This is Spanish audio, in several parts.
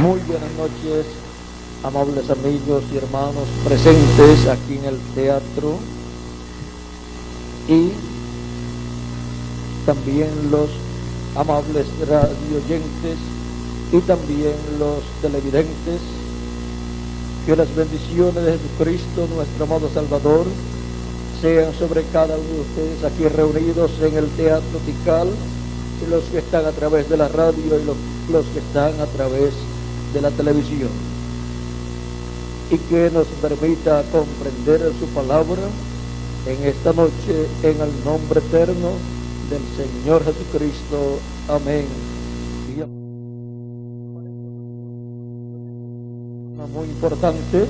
Muy buenas noches, amables amigos y hermanos presentes aquí en el teatro y también los amables radioyentes y también los televidentes. Que las bendiciones de Jesucristo, nuestro amado Salvador, sean sobre cada uno de ustedes aquí reunidos en el Teatro Tikal, y los que están a través de la radio y los que están a través de la televisión, y que nos permita comprender su palabra en esta noche, en el nombre eterno del Señor Jesucristo. Amén. Muy importante,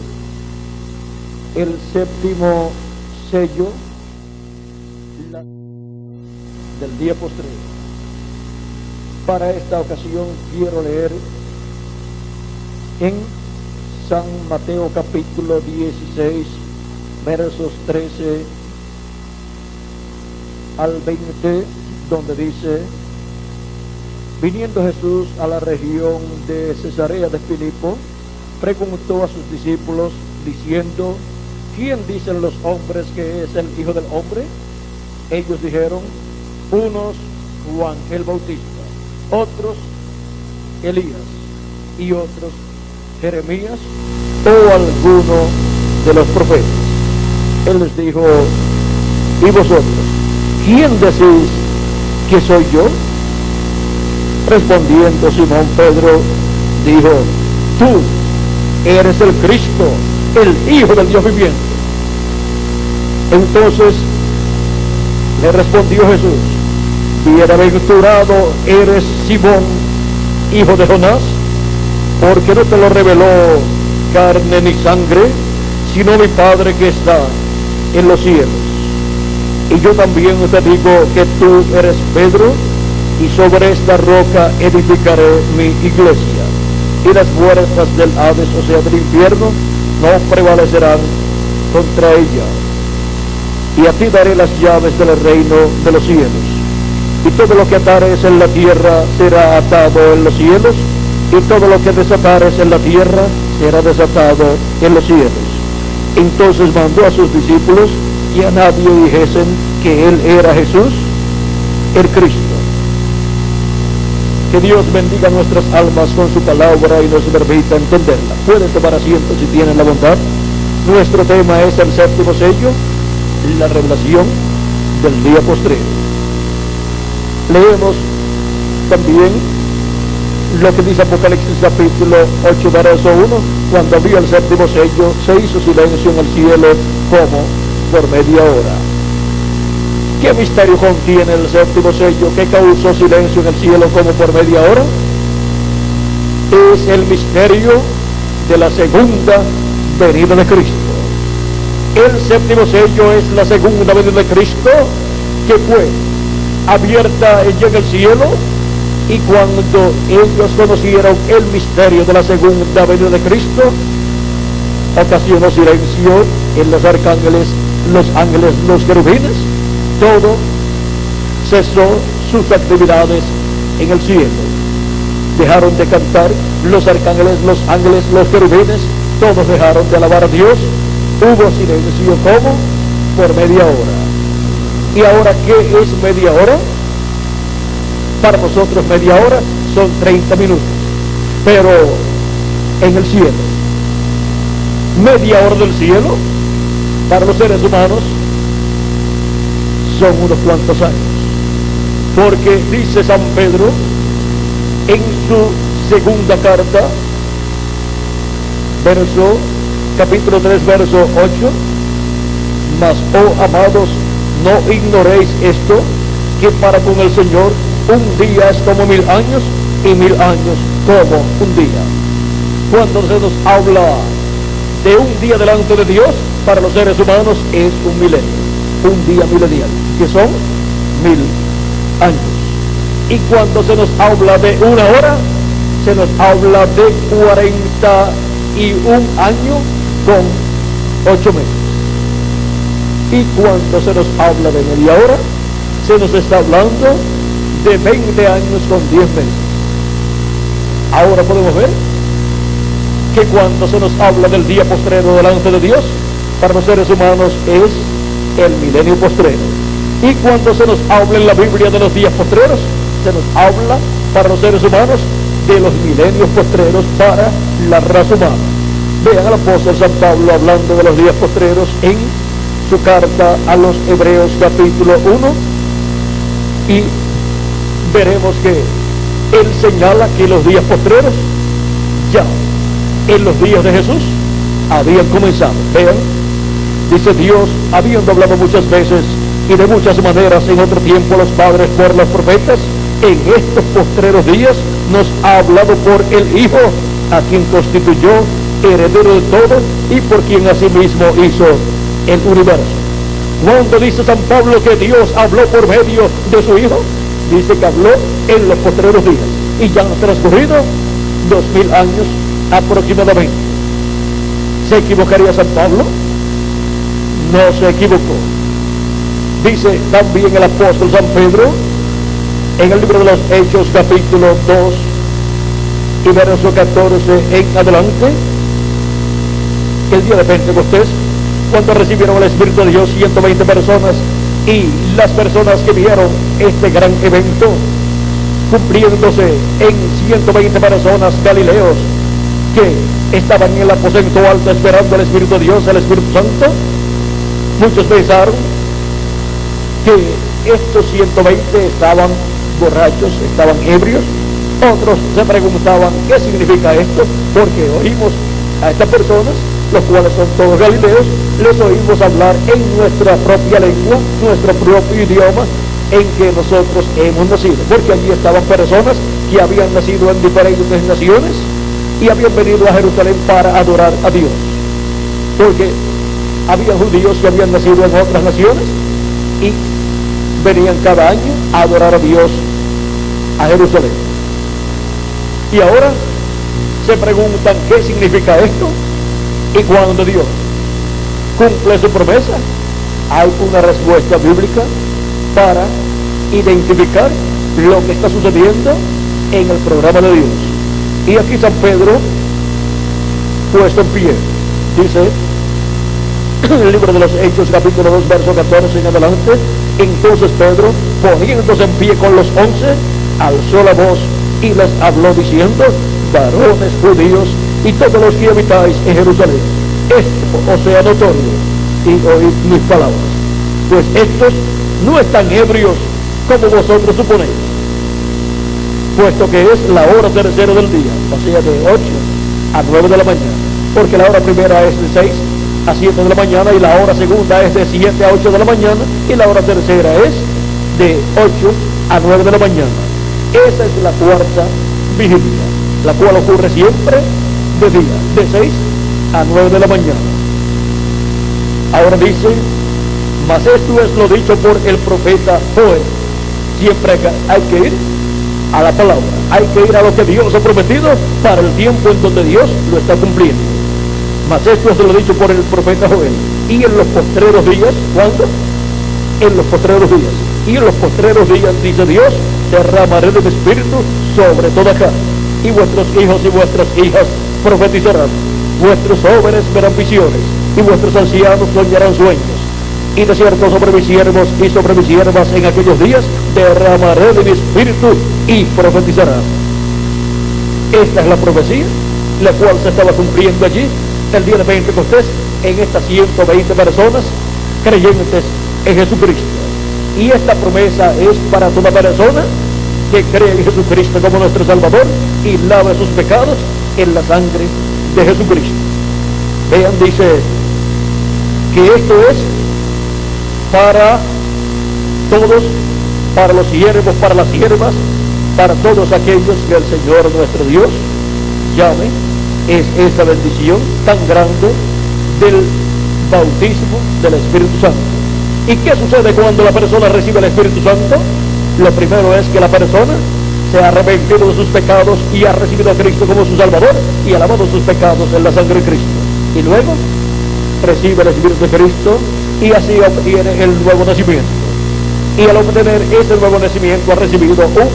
el séptimo sello del día postrero. Para esta ocasión quiero leer en San Mateo capítulo 16, versos 13 al 20, donde dice: viniendo Jesús a la región de Cesarea de Filipo, preguntó a sus discípulos diciendo: ¿quién dicen los hombres que es el Hijo del Hombre? Ellos dijeron: unos Juan el Bautista, otros Elías, y otros Jeremías o alguno de los profetas. Él les dijo: ¿y vosotros quién decís que soy yo? Respondiendo Simón Pedro dijo: tú eres el Cristo, el Hijo del Dios viviente. Entonces le respondió Jesús: bienaventurado eres Simón, hijo de Jonás, porque no te lo reveló carne ni sangre, sino mi Padre que está en los cielos. Y yo también te digo que tú eres Pedro, y sobre esta roca edificaré mi iglesia, y las puertas del Hades, o sea del infierno, no prevalecerán contra ella. Y a ti daré las llaves del reino de los cielos, y todo lo que atares en la tierra será atado en los cielos, y todo lo que desatares en la tierra será desatado en los cielos. Entonces mandó a sus discípulos que a nadie dijesen que él era Jesús, el Cristo. Que Dios bendiga nuestras almas con su palabra y nos permita entenderla. Pueden tomar asiento si tienen la bondad. Nuestro tema es el séptimo sello, la revelación del día postrero. Leemos también lo que dice Apocalipsis capítulo 8, verso 1. Cuando abrió el séptimo sello, se hizo silencio en el cielo como por media hora. ¿Qué misterio contiene el séptimo sello que causó silencio en el cielo como por media hora? Es el misterio de la segunda venida de Cristo. El séptimo sello es la segunda venida de Cristo, que fue abierta en el cielo, y cuando ellos conocieron el misterio de la segunda venida de Cristo, ocasionó silencio en los arcángeles, los ángeles, los querubines. Todo cesó sus actividades en el cielo. Dejaron de cantar los arcángeles, los ángeles, los querubines, todos dejaron de alabar a Dios. Hubo silencio como por media hora. ¿Y ahora qué es media hora? Para nosotros media hora son 30 minutos, pero en el cielo, media hora del cielo para los seres humanos son unos cuantos años, porque dice San Pedro en su segunda carta, capítulo 3, verso 8: mas, oh amados, no ignoréis esto, que para con el Señor un día es como 1000 años, y 1000 años como un día. Cuando se nos habla de un día delante de Dios, para los seres humanos es un milenio, un día milenial, que son 1000 años. Y cuando se nos habla de una hora, se nos habla de 41 años con 8 meses. Y cuando se nos habla de media hora, se nos está hablando de 20 años con 10 meses. Ahora podemos ver que cuando se nos habla del día postrero delante de Dios, para los seres humanos es el milenio postrero. Y cuando se nos habla en la Biblia de los días postreros, se nos habla para los seres humanos de los milenios postreros para la raza humana. Vean al apóstol San Pablo hablando de los días postreros en su carta a los Hebreos capítulo 1, y veremos que él señala que los días postreros ya en los días de Jesús habían comenzado. Vean, dice Dios, habiendo hablado muchas veces y de muchas maneras en otro tiempo a los padres por los profetas, en estos postreros días nos ha hablado por el Hijo, a quien constituyó heredero de todo y por quien asimismo hizo el universo. Cuando dice San Pablo que Dios habló por medio de su Hijo, dice que habló en los postreros días, y ya han transcurrido 2000 años aproximadamente. ¿Se equivocaría San Pablo? No se equivocó. Dice también el apóstol San Pedro en el libro de los Hechos capítulo 2 y verso 14 en adelante, el día de Pentecostés, cuando recibieron el Espíritu de Dios 120 personas, y las personas que vieron este gran evento cumpliéndose en 120 personas galileos que estaban en el aposento alto esperando al Espíritu de Dios, el Espíritu Santo, muchos pensaron que estos 120 estaban borrachos, estaban ebrios. Otros se preguntaban qué significa esto, porque oímos a estas personas, los cuales son todos galileos, les oímos hablar en nuestra propia lengua, nuestro propio idioma en que nosotros hemos nacido, porque allí estaban personas que habían nacido en diferentes naciones y habían venido a Jerusalén para adorar a Dios, porque había judíos que habían nacido en otras naciones y venían cada año a adorar a Dios a Jerusalén. Y ahora se preguntan qué significa esto, y cuando Dios cumple su promesa, hay una respuesta bíblica para identificar lo que está sucediendo en el programa de Dios. Y aquí San Pedro, puesto en pie, dice en el libro de los Hechos capítulo 2 verso 14 en adelante, entonces Pedro, poniéndose en pie con los 11, alzó la voz y les habló diciendo: varones judíos y todos los que habitáis en Jerusalén, esto os sea notorio, y oíd mis palabras, pues estos no están ebrios como vosotros suponéis, puesto que es la hora tercera del día, o sea de 8 a 9 de la mañana, porque la hora primera es de 6 a 7 de la mañana, y la hora segunda es de 7 a 8 de la mañana, y la hora tercera es de 8 a 9 de la mañana. Esa es la cuarta vigilia, la cual ocurre siempre de día, de 6 a 9 de la mañana. Ahora dice: mas esto es lo dicho por el profeta Joel. Siempre hay que ir a la palabra, hay que ir a lo que Dios ha prometido para el tiempo en donde Dios lo está cumpliendo. Mas esto es lo dicho por el profeta Joel. Y en los postreros días, ¿cuándo? En los postreros días. Y en los postreros días, dice Dios, derramaré de mi espíritu sobre toda carne, y vuestros hijos y vuestras hijas profetizarán, vuestros jóvenes verán visiones, y vuestros ancianos soñarán sueños. Y de cierto sobre mis siervos y sobre mis siervas en aquellos días derramaré de mi espíritu y profetizarán. Esta es la profecía, la cual se estaba cumpliendo allí el día de Pentecostés en estas 120 personas creyentes en Jesucristo. Y esta promesa es para toda persona que cree en Jesucristo como nuestro Salvador y lava sus pecados en la sangre de Jesucristo. Vean, dice que esto es para todos, para los siervos, para las siervas, para todos aquellos que el Señor nuestro Dios llame. Es esa bendición tan grande del bautismo del Espíritu Santo. ¿Y qué sucede cuando la persona recibe el Espíritu Santo? Lo primero es que la persona se ha arrepentido de sus pecados y ha recibido a Cristo como su Salvador y ha lavado sus pecados en la sangre de Cristo. Y luego recibe el Espíritu de Cristo y así obtiene el nuevo nacimiento. Y al obtener ese nuevo nacimiento ha recibido un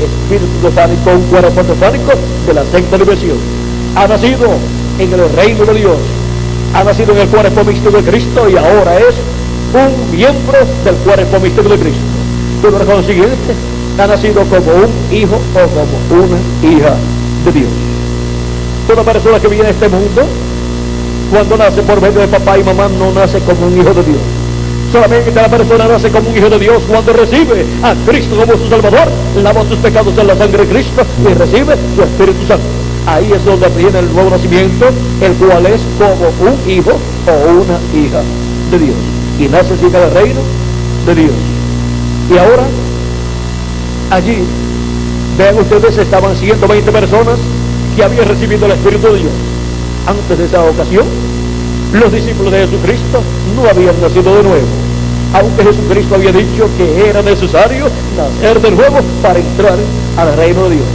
espíritu teofánico, un cuerpo teofánico de la sexta dimensión. ha nacido en el reino de Dios, ha nacido en el cuerpo místico de Cristo y ahora es un miembro del cuerpo místico de Cristo. Por lo consiguiente, ha nacido como un hijo o como una hija de Dios. Toda persona que viene a este mundo, cuando nace por medio de papá y mamá, no nace como un hijo de Dios. Solamente la persona nace como un hijo de Dios cuando recibe a Cristo como su Salvador, lava sus pecados en la sangre de Cristo y recibe su Espíritu Santo. Ahí es donde viene el nuevo nacimiento, el cual es como un hijo o una hija de Dios. Y nace así en el reino de Dios. Y ahora, allí, vean ustedes, estaban 120 personas que habían recibido el Espíritu de Dios. Antes de esa ocasión, los discípulos de Jesucristo no habían nacido de nuevo, aunque Jesucristo había dicho que era necesario nacer de nuevo para entrar al reino de Dios.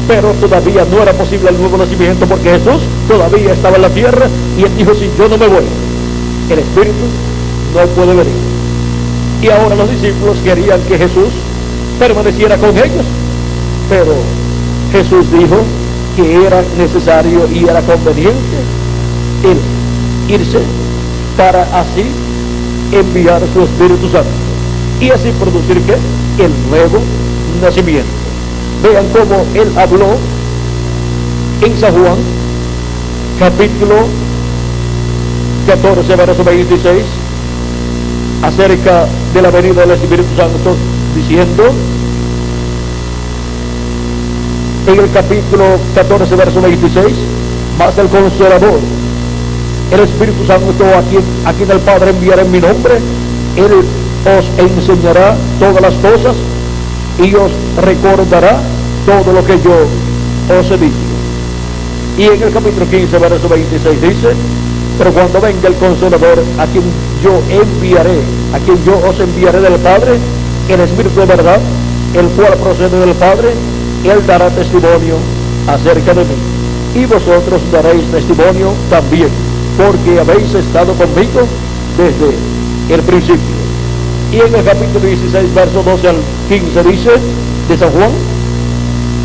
Pero todavía no era posible el nuevo nacimiento porque Jesús todavía estaba en la tierra y él dijo: si yo no me voy, el Espíritu no puede venir. Y ahora los discípulos querían que Jesús permaneciera con ellos, pero Jesús dijo que era necesario y era conveniente él irse para así enviar su Espíritu Santo y así producir ¿qué? El nuevo nacimiento. Vean cómo él habló en San Juan capítulo 14 verso 26 acerca de la venida del Espíritu Santo, diciendo en el capítulo 14 verso 26: mas el Consolador, el Espíritu Santo, a quien el Padre enviará en mi nombre, él os enseñará todas las cosas y os recordará todo lo que yo os he dicho. Y en el capítulo 15 verso 26 dice: pero cuando venga el Consolador, a quien yo os enviaré del Padre, el Espíritu de verdad, el cual procede del Padre, él dará testimonio acerca de mí, y vosotros daréis testimonio también, porque habéis estado conmigo desde el principio. Y en el capítulo 16 verso 12 al 15 dice de San Juan: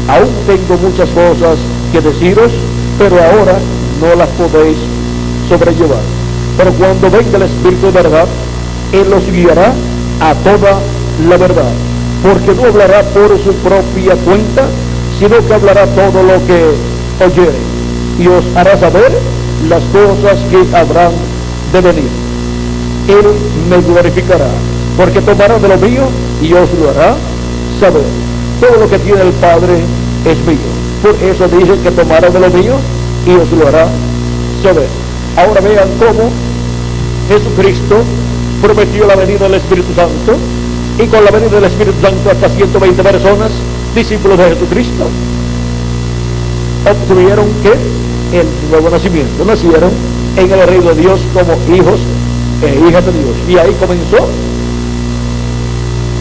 aún tengo muchas cosas que deciros, pero ahora no las podéis sobrellevar. Pero cuando venga el Espíritu de verdad, él los guiará a toda la verdad, porque no hablará por su propia cuenta, sino que hablará todo lo que oyere, y os hará saber las cosas que habrán de venir. Él me glorificará, porque tomará de lo mío y os lo hará saber. Todo lo que tiene el Padre es mío. Por eso dice que tomará de lo mío y os lo hará saber. Ahora vean cómo Jesucristo prometió la venida del Espíritu Santo, y con la venida del Espíritu Santo hasta 120 personas, discípulos de Jesucristo, obtuvieron que el nuevo nacimiento, nacieron en el reino de Dios como hijos e hijas de Dios. Y ahí comenzó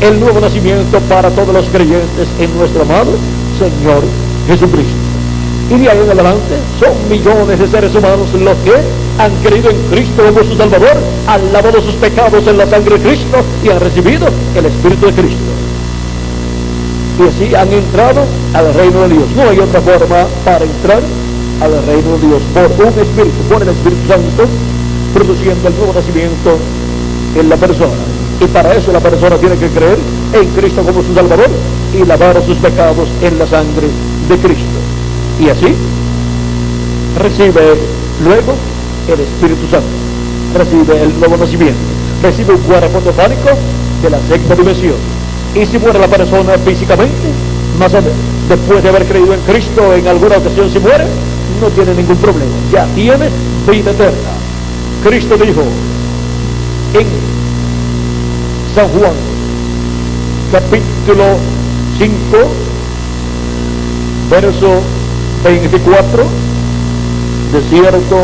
el nuevo nacimiento para todos los creyentes en nuestro amado Señor Jesucristo. Y de ahí en adelante son millones de seres humanos los que han creído en Cristo como su Salvador, han lavado sus pecados en la sangre de Cristo y han recibido el Espíritu de Cristo. Y así han entrado al reino de Dios. No hay otra forma para entrar al reino de Dios: por un Espíritu, por el Espíritu Santo, produciendo el nuevo nacimiento en la persona. Y para eso la persona tiene que creer en Cristo como su Salvador y lavar sus pecados en la sangre de Cristo. Y así recibe luego el Espíritu Santo, recibe el nuevo nacimiento, recibe un cuerpo teofánico de la sexta dimensión. Y si muere la persona físicamente, más después de haber creído en Cristo en alguna ocasión, si muere, no tiene ningún problema, ya tiene vida eterna. Cristo dijo en San Juan capítulo 5 verso 24: de cierto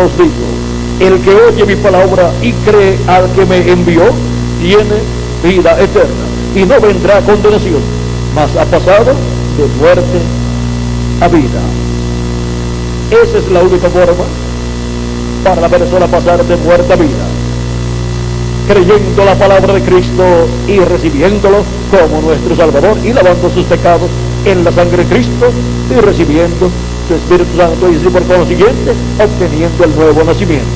os digo, el que oye mi palabra y cree al que me envió, tiene vida eterna, y no vendrá a condenación, mas ha pasado de muerte a vida. Esa es la única forma para la persona pasar de muerte a vida: creyendo la palabra de Cristo y recibiéndolo como nuestro Salvador y lavando sus pecados en la sangre de Cristo y recibiendo su Espíritu Santo y así por consiguiente obteniendo el nuevo nacimiento.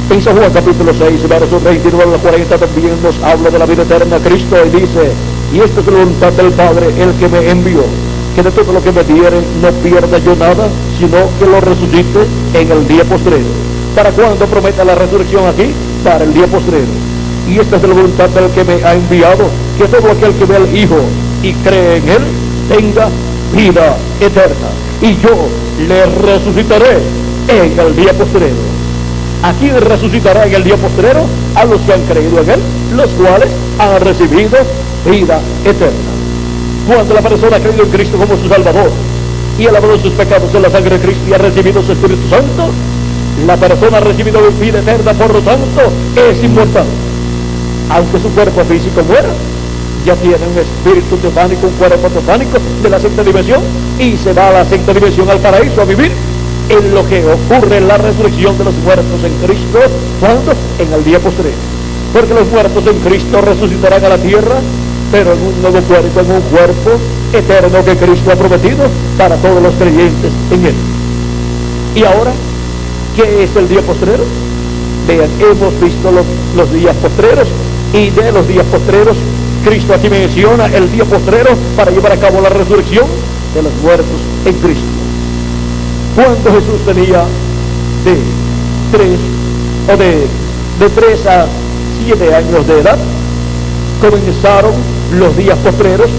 En San Juan capítulo 6, versos 29 al 40 también nos habla de la vida eterna Cristo y dice: y esta es la voluntad del Padre, el que me envió, que de todo lo que me diere no pierda yo nada, sino que lo resucite en el día postrero. ¿Para cuándo promete la resurrección aquí? Para el día postrero. Y esta es la voluntad del que me ha enviado, que todo aquel que ve al Hijo y cree en Él tenga vida eterna, y yo le resucitaré en el día postrero. Aquí resucitará en el día postrero a los que han creído en Él, los cuales han recibido vida eterna. Cuando la persona ha creído en Cristo como su Salvador y ha lavado sus pecados en la sangre de Cristo y ha recibido su Espíritu Santo, la persona ha recibido vida eterna, por lo tanto es inmortal. Aunque su cuerpo físico muera, ya tiene un espíritu teofánico, un cuerpo teofánico de la sexta dimensión, y se va a la sexta dimensión, al paraíso, a vivir en lo que ocurre en la resurrección de los muertos en Cristo. ¿Cuándo? En el día postrero. Porque los muertos en Cristo resucitarán a la tierra, pero en un nuevo cuerpo, en un cuerpo eterno que Cristo ha prometido para todos los creyentes en Él. Y ahora, ¿qué es el día postrero? Vean, hemos visto los días postreros, y de los días postreros Cristo aquí menciona el día postrero para llevar a cabo la resurrección de los muertos en Cristo. Cuando Jesús tenía de 3 a 7 años de edad, comenzaron los días postreros.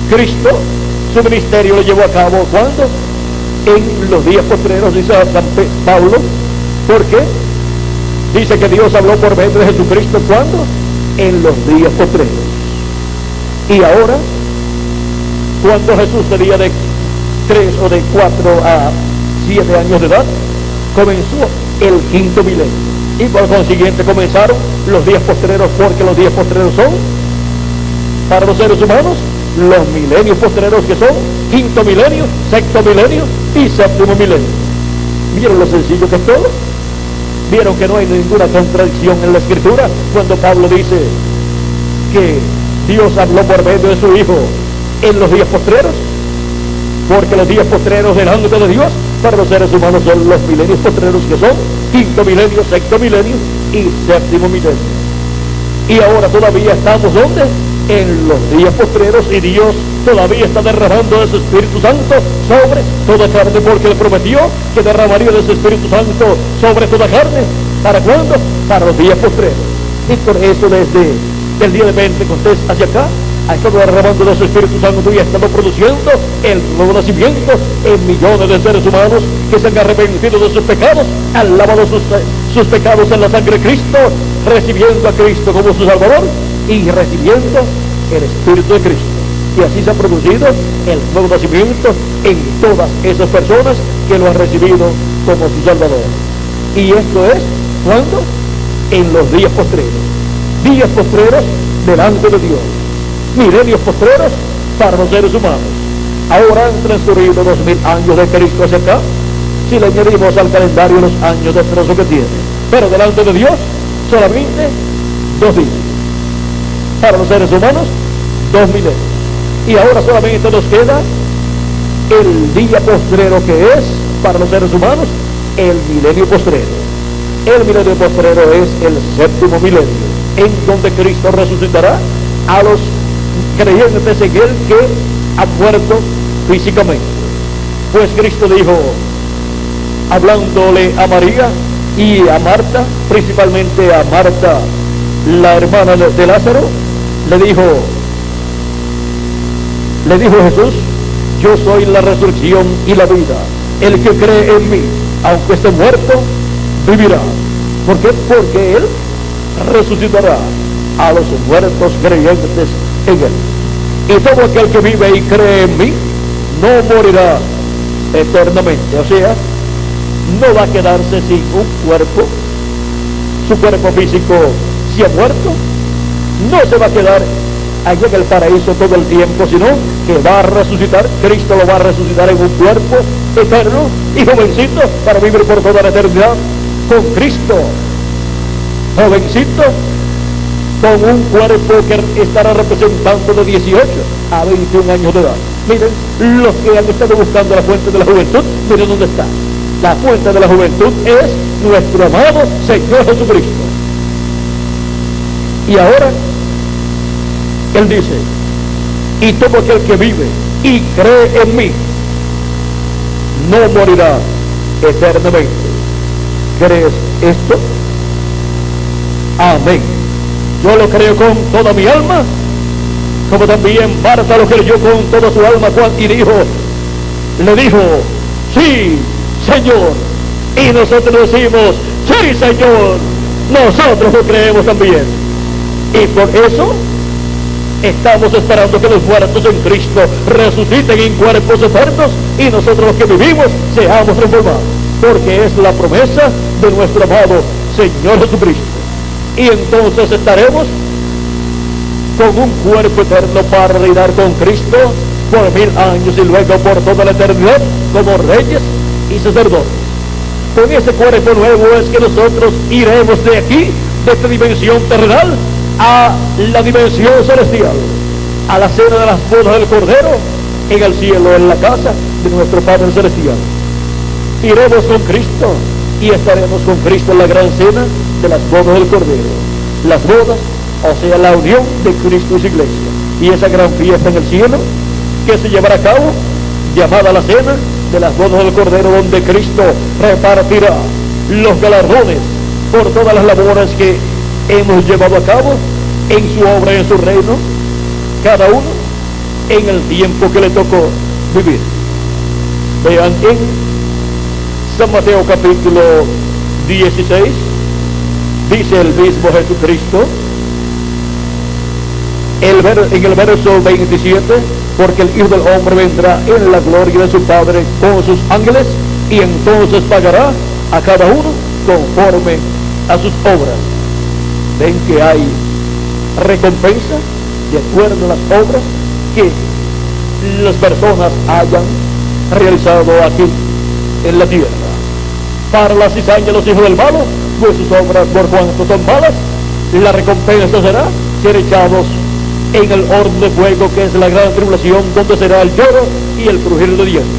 Cristo, su ministerio lo llevó a cabo, ¿cuándo? En los días postreros, dice San Pablo. ¿Por qué? Dice que Dios habló por medio de Jesucristo, ¿cuándo? En los días postreros. Y ahora, cuando Jesús tenía de 3 o de 4 a 7 años de edad, comenzó el quinto milenio. Y por consiguiente comenzaron los días postreros, porque los días postreros son, para los seres humanos, los milenios postreros, que son quinto milenio, sexto milenio y séptimo milenio. ¿Vieron lo sencillo que es todo? ¿Vieron que no hay ninguna contradicción en la Escritura cuando Pablo dice que Dios habló por medio de su Hijo en los días postreros? Porque los días postreros delante de Dios para los seres humanos son los milenios postreros, que son quinto milenio, sexto milenio y séptimo milenio. Y ahora todavía estamos, ¿dónde? En los días postreros, y Dios todavía está derramando de su Espíritu Santo sobre toda carne, porque Él prometió que derramaría de su Espíritu Santo sobre toda carne. ¿Para cuándo? Para los días postreros. Y por eso desde el día de Pentecostés hacia acá ha estado derramando de su Espíritu Santo y ha estado produciendo el nuevo nacimiento en millones de seres humanos que se han arrepentido de sus pecados, han lavado sus pecados en la sangre de Cristo, recibiendo a Cristo como su Salvador y recibiendo el Espíritu de Cristo. Y así se ha producido el nuevo nacimiento en todas esas personas que lo han recibido como su Salvador. Y esto es, ¿cuándo? En los días postreros. Días postreros delante de Dios. Milenios postreros para los seres humanos. Ahora han transcurrido 2000 años de Cristo hacia acá, si le añadimos al calendario los años de trozo que tiene. Pero delante de Dios, solamente 2 días. Para los seres humanos, 2 milenios. Y ahora solamente nos queda el día postrero, que es, para los seres humanos, el milenio postrero. El milenio postrero es el séptimo milenio, en donde Cristo resucitará a los creyentes en Él que han muerto físicamente. Pues Cristo dijo, hablándole a María y a Marta, principalmente a Marta, la hermana de Lázaro, le dijo Jesús: yo soy la resurrección y la vida. El que cree en mí, aunque esté muerto, vivirá. ¿Por qué? Porque Él resucitará a los muertos creyentes en Él. Y todo aquel que vive y cree en mí no morirá eternamente. O sea, no va a quedarse sin un cuerpo. Su cuerpo físico, si ha muerto, no se va a quedar allá en el paraíso todo el tiempo, sino que va a resucitar. Cristo lo va a resucitar en un cuerpo eterno y jovencito para vivir por toda la eternidad con Cristo. Jovencito, con un cuerpo que estará representando de 18 a 21 años de edad. Miren, los que han estado buscando la fuente de la juventud, miren dónde está. La fuente de la juventud es nuestro amado Señor Jesucristo. Y ahora, Él dice, y todo aquel que vive y cree en mí, no morirá eternamente. ¿Crees esto? Amén. Yo lo creo con toda mi alma, como también Marta lo creyó con toda su alma y le dijo, sí, Señor. Y nosotros decimos, sí, Señor. Nosotros lo creemos también. Y por eso estamos esperando que los muertos en Cristo resuciten en cuerpos eternos y nosotros los que vivimos seamos transformados, porque es la promesa de nuestro amado Señor Jesucristo. Y entonces estaremos con un cuerpo eterno para reinar con Cristo por 1000 años y luego por toda la eternidad como reyes y sacerdotes. Con ese cuerpo nuevo es que nosotros iremos de aquí, de esta dimensión terrenal, a la dimensión celestial, a la cena de las bodas del Cordero en el cielo, en la casa de nuestro Padre Celestial. Iremos con Cristo y estaremos con Cristo en la gran cena de las bodas del Cordero. Las bodas, o sea, la unión de Cristo y su iglesia. Y esa gran fiesta en el cielo que se llevará a cabo, llamada la cena de las bodas del Cordero, donde Cristo repartirá los galardones por todas las labores que hemos llevado a cabo en su obra y en su reino, cada uno en el tiempo que le tocó vivir. Vean en San Mateo capítulo 16, dice el mismo Jesucristo, en el verso 27, porque el Hijo del Hombre vendrá en la gloria de su Padre con sus ángeles, y entonces pagará a cada uno conforme a sus obras. Ven que hay recompensa de acuerdo a las obras que las personas hayan realizado aquí en la tierra. Para la cizaña de los hijos del malo, pues sus obras por cuanto son malas, la recompensa será ser echados en el horno de fuego, que es la gran tribulación, donde será el lloro y el crujir de dientes.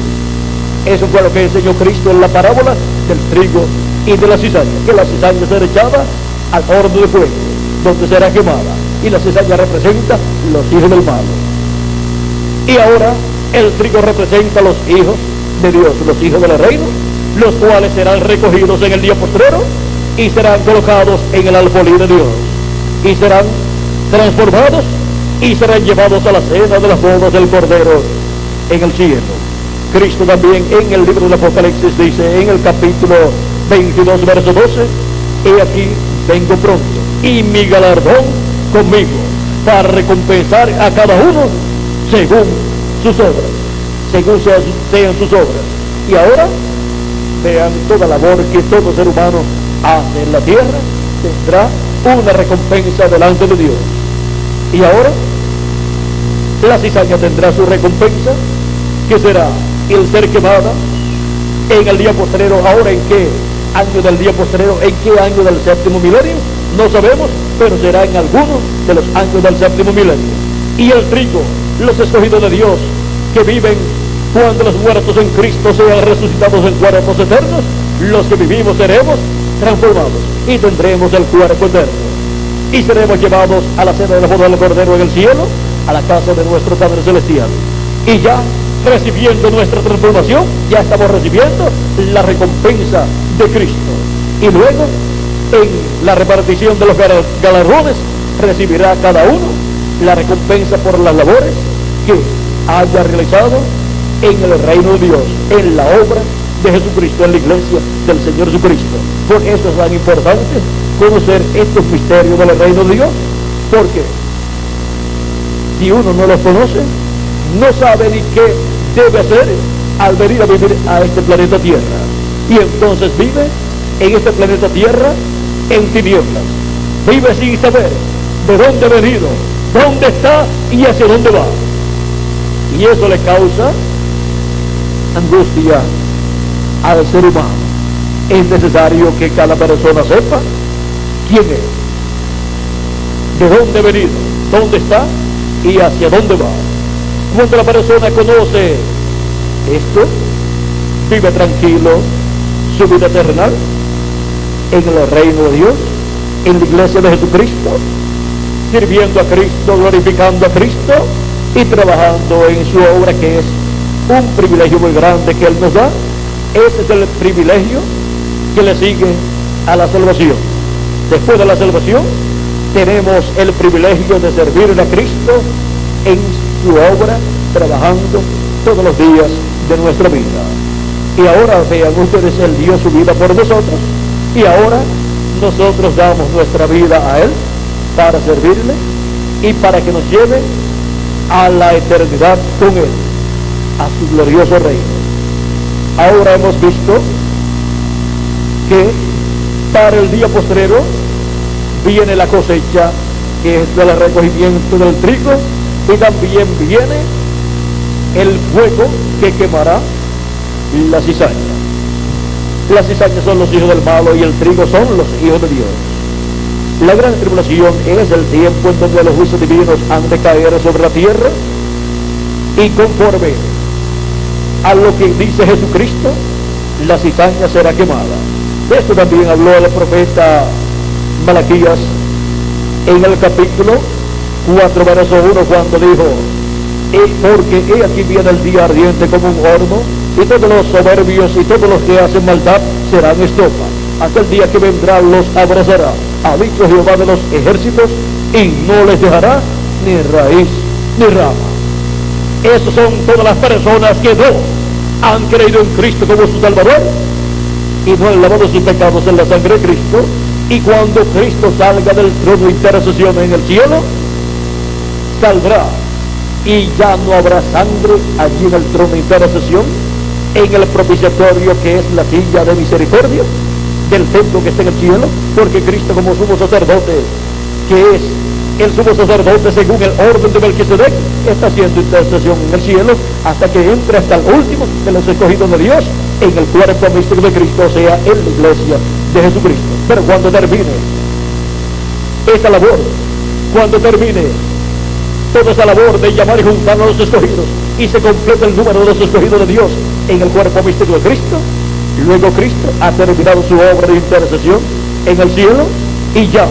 Eso fue lo que enseñó Cristo en la parábola del trigo y de la cizaña, que la cizaña será echada al horno de fuego, donde será quemada, y la cizaña representa los hijos del malo. Y ahora el trigo representa los hijos de Dios, los hijos del reino, los cuales serán recogidos en el día postrero y serán colocados en el alfolí de Dios, y serán transformados y serán llevados a la cena de las bodas del Cordero en el cielo. Cristo también en el libro del Apocalipsis dice, en el capítulo 22, verso 12, he aquí vengo pronto, y mi galardón conmigo, para recompensar a cada uno según sus obras, según sean sus obras. Y ahora vean toda labor que todo ser humano hace en la tierra, tendrá una recompensa delante de Dios. Y ahora la cizaña tendrá su recompensa, que será el ser quemada en el día postrero. Ahora, ¿en qué año del día postrero? ¿En qué año del séptimo milenio? No sabemos, pero será en alguno de los años del séptimo milenio. Y el trigo, los escogidos de Dios, que viven cuando los muertos en Cristo sean resucitados en cuerpos eternos, los que vivimos seremos transformados y tendremos el cuerpo eterno. Y seremos llevados a la cena de la boda del Cordero en el cielo, a la casa de nuestro Padre Celestial. Y ya recibiendo nuestra transformación, ya estamos recibiendo la recompensa de Cristo. Y luego, en la repartición de los galardones, recibirá cada uno la recompensa por las labores que haya realizado en el reino de Dios, en la obra de Jesucristo, en la iglesia del Señor Jesucristo. Por eso es tan importante conocer estos misterios del reino de Dios, porque si uno no los conoce, no sabe ni qué debe hacer al venir a vivir a este planeta Tierra, y entonces vive en este planeta Tierra en tinieblas, vive sin saber de dónde ha venido, dónde está y hacia dónde va, y eso le causa angustia al ser humano. Es necesario que cada persona sepa quién es, de dónde ha venido, dónde está y hacia dónde va. Cuando la persona conoce esto, vive tranquilo su vida terrenal en el reino de Dios, en la iglesia de Jesucristo, sirviendo a Cristo, glorificando a Cristo y trabajando en su obra, que es un privilegio muy grande que Él nos da. Ese es el privilegio que le sigue a la salvación. Después de la salvación, tenemos el privilegio de servir a Cristo en su obra, trabajando todos los días de nuestra vida. Y ahora vean ustedes, Él dio su vida por nosotros, y ahora nosotros damos nuestra vida a Él para servirle y para que nos lleve a la eternidad con Él, a su glorioso reino. Ahora hemos visto que para el día postrero viene la cosecha, que es el recogimiento del trigo, y también viene el fuego que quemará la cizaña. Las cizañas son los hijos del malo y el trigo son los hijos de Dios. La gran tribulación es el tiempo en donde los juicios divinos han de caer sobre la tierra, y conforme a lo que dice Jesucristo, la cizaña será quemada. De esto también habló el profeta Malaquías en el capítulo 4, verso 1, cuando dijo: porque he aquí viene el día ardiente como un horno, y todos los soberbios y todos los que hacen maldad serán estopa. Aquel día que vendrá los abrazará, ha dicho Jehová de los ejércitos, y no les dejará ni raíz ni rama. Esas son todas las personas que no han creído en Cristo como su Salvador y no han lavado sus pecados en la sangre de Cristo. Y cuando Cristo salga del trono de intercesión en el cielo, saldrá y ya no habrá sangre allí en el trono de intercesión, en el propiciatorio, que es la silla de misericordia del templo que está en el cielo, porque Cristo, como sumo sacerdote, que es el sumo sacerdote según el orden de Melquisedec, está haciendo intercesión en el cielo hasta que entre hasta el último de los escogidos de Dios en el cuerpo místico de Cristo, o sea, en la iglesia de Jesucristo. Pero cuando termine esta labor, cuando termine toda esa labor de llamar y juntar a los escogidos, y se completa el número de los escogidos de Dios en el cuerpo místico de Cristo, luego Cristo ha terminado su obra de intercesión en el cielo, y ya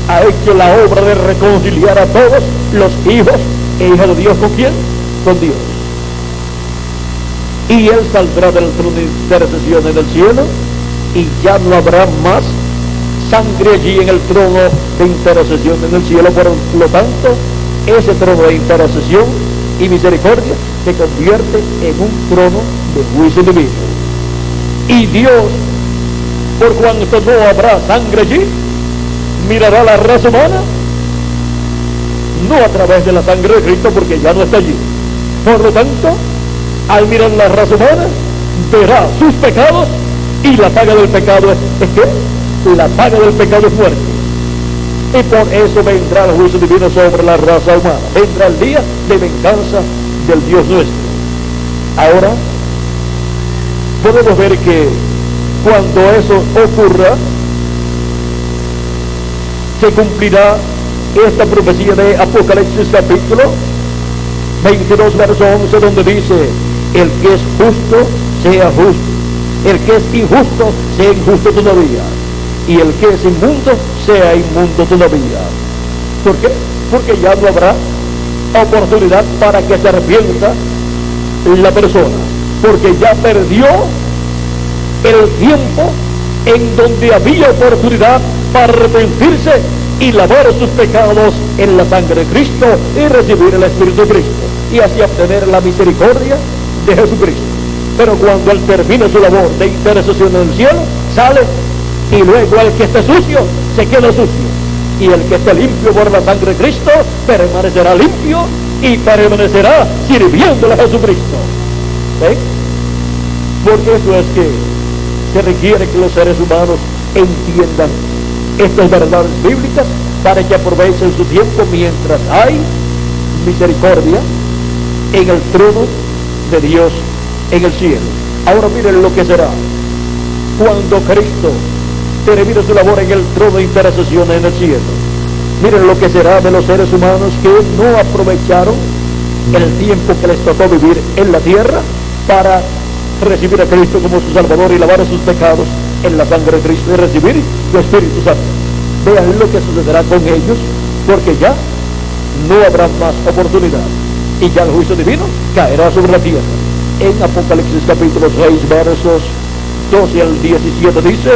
ha hecho la obra de reconciliar a todos los hijos e hijas de Dios. ¿Con quién? Con Dios. Y Él saldrá del trono de intercesión en el cielo, y ya no habrá más sangre allí en el trono de intercesión en el cielo. Por lo tanto, ese trono de intercesión y misericordia se convierte en un trono de juicio divino. Y Dios, por cuanto no habrá sangre allí, mirará la raza humana no a través de la sangre de Cristo, porque ya no está allí. Por lo tanto, al mirar la raza humana, verá sus pecados, y la paga del pecado es ¿qué? La paga del pecado es muerte. Y por eso vendrá el juicio divino sobre la raza humana. Vendrá el día de venganza del Dios nuestro. Ahora podemos ver que cuando eso ocurra, se cumplirá esta profecía de Apocalipsis capítulo 22, verso 11, donde dice: el que es justo sea justo, el que es injusto sea injusto todavía, y el que es inmundo sea inmundo todavía. ¿Por qué? Porque ya no habrá oportunidad para que se arrepienta la persona, porque ya perdió el tiempo en donde había oportunidad para arrepentirse y lavar sus pecados en la sangre de Cristo y recibir el Espíritu de Cristo, y así obtener la misericordia de Jesucristo. Pero cuando Él termine su labor de intercesión en el cielo, sale, y luego el que esté sucio se queda sucio, y el que esté limpio por la sangre de Cristo permanecerá limpio y permanecerá sirviéndole a Jesucristo. ¿Ven? Porque eso es que se requiere que los seres humanos entiendan estas verdades bíblicas para que aprovechen su tiempo mientras hay misericordia en el trono de Dios en el cielo. Ahora miren lo que será cuando Cristo termine su labor en el trono de intercesión en el cielo. Miren lo que será de los seres humanos que no aprovecharon el tiempo que les tocó vivir en la tierra para recibir a Cristo como su Salvador y lavar sus pecados en la sangre de Cristo y recibir su Espíritu Santo. Vean lo que sucederá con ellos, porque ya no habrá más oportunidad y ya el juicio divino caerá sobre la tierra. En Apocalipsis capítulo 6 versos 12 al 17 dice: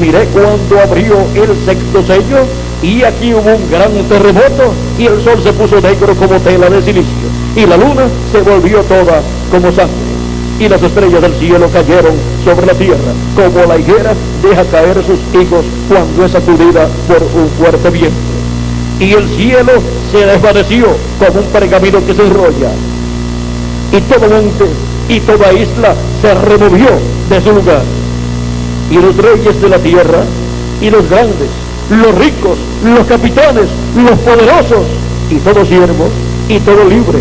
miré cuando abrió el sexto sello, y aquí hubo un gran terremoto, y el sol se puso negro como tela de silicio, y la luna se volvió toda como sangre, y las estrellas del cielo cayeron sobre la tierra, como la higuera deja caer sus higos cuando es sacudida por un fuerte viento. Y el cielo se desvaneció como un pergamino que se enrolla, y todo monte y toda isla se removió de su lugar. Y los reyes de la tierra, y los grandes, los ricos, los capitanes, los poderosos, y todo siervo, y todo libre,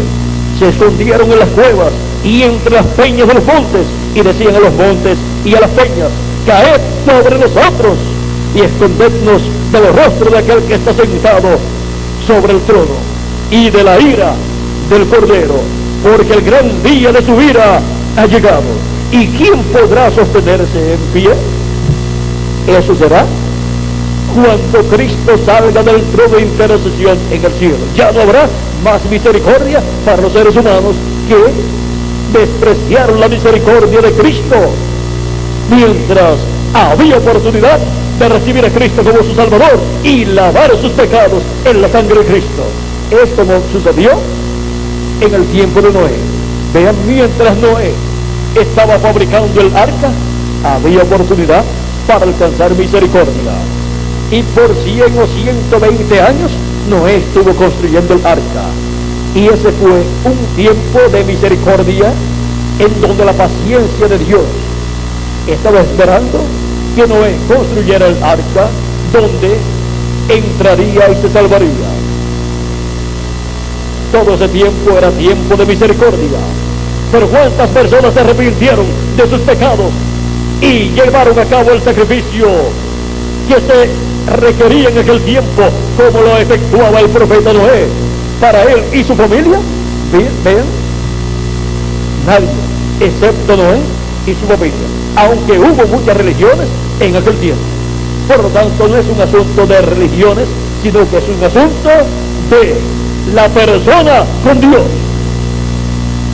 se escondieron en las cuevas y entre las peñas de los montes, y decían a los montes y a las peñas: caed sobre nosotros, y escondednos del rostro de aquel que está sentado sobre el trono, y de la ira del Cordero, porque el gran día de su ira ha llegado. ¿Y quién podrá sostenerse en pie? Eso será cuando Cristo salga del trono de intercesión en el cielo. Ya no habrá más misericordia para los seres humanos que despreciaron la misericordia de Cristo, mientras había oportunidad de recibir a Cristo como su Salvador y lavar sus pecados en la sangre de Cristo. Esto no sucedió en el tiempo de Noé. Vean, mientras Noé estaba fabricando el arca, había oportunidad para alcanzar misericordia. Y por 100 o 120 años Noé estuvo construyendo el arca, y ese fue un tiempo de misericordia en donde la paciencia de Dios estaba esperando que Noé construyera el arca donde entraría y se salvaría. Todo ese tiempo era tiempo de misericordia. Pero ¿cuántas personas se arrepintieron de sus pecados y llevaron a cabo el sacrificio que se requería en aquel tiempo, como lo efectuaba el profeta Noé para él y su familia? Vean, nadie, excepto Noé y su familia, aunque hubo muchas religiones en aquel tiempo. Por lo tanto, no es un asunto de religiones, sino que es un asunto de la persona con Dios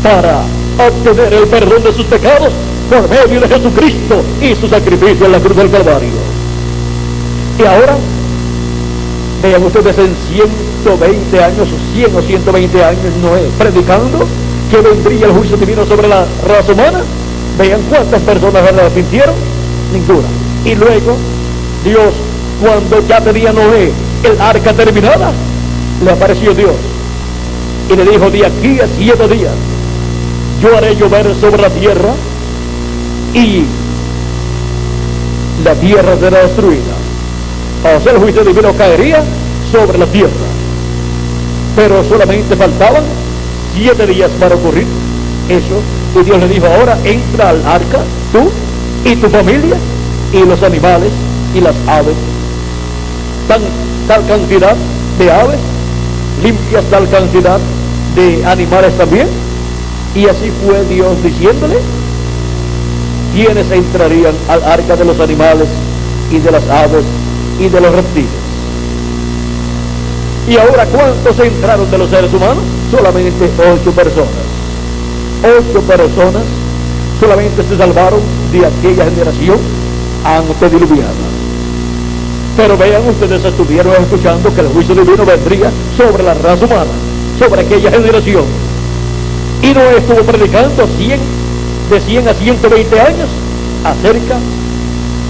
para obtener el perdón de sus pecados por medio de Jesucristo y su sacrificio en la cruz del Calvario. Y ahora, vean ustedes, en 120 años, 100 o 120 años, Noé predicando que vendría el juicio divino sobre la raza humana. Vean cuántas personas se arrepintieron. Ninguna. Y luego, Dios, cuando ya tenía Noé el arca terminada, le apareció Dios y le dijo: de aquí a 7 días yo haré llover sobre la tierra, y la tierra será destruida. O sea, el juicio divino caería sobre la tierra. Pero solamente faltaban 7 días para ocurrir eso, y Dios le dijo: ahora entra al arca, tú y tu familia, y los animales y las aves, tal cantidad de aves, limpias tal cantidad de animales también. Y así fue Dios diciéndole quiénes entrarían al arca de los animales y de las aves y de los reptiles. Y ahora, ¿cuántos entraron de los seres humanos? Solamente 8 personas. 8 personas solamente se salvaron de aquella generación antediluviana. Pero vean, ustedes estuvieron escuchando que el juicio divino vendría sobre la raza humana, sobre aquella generación. Y Noé estuvo predicando de 100 a 120 años acerca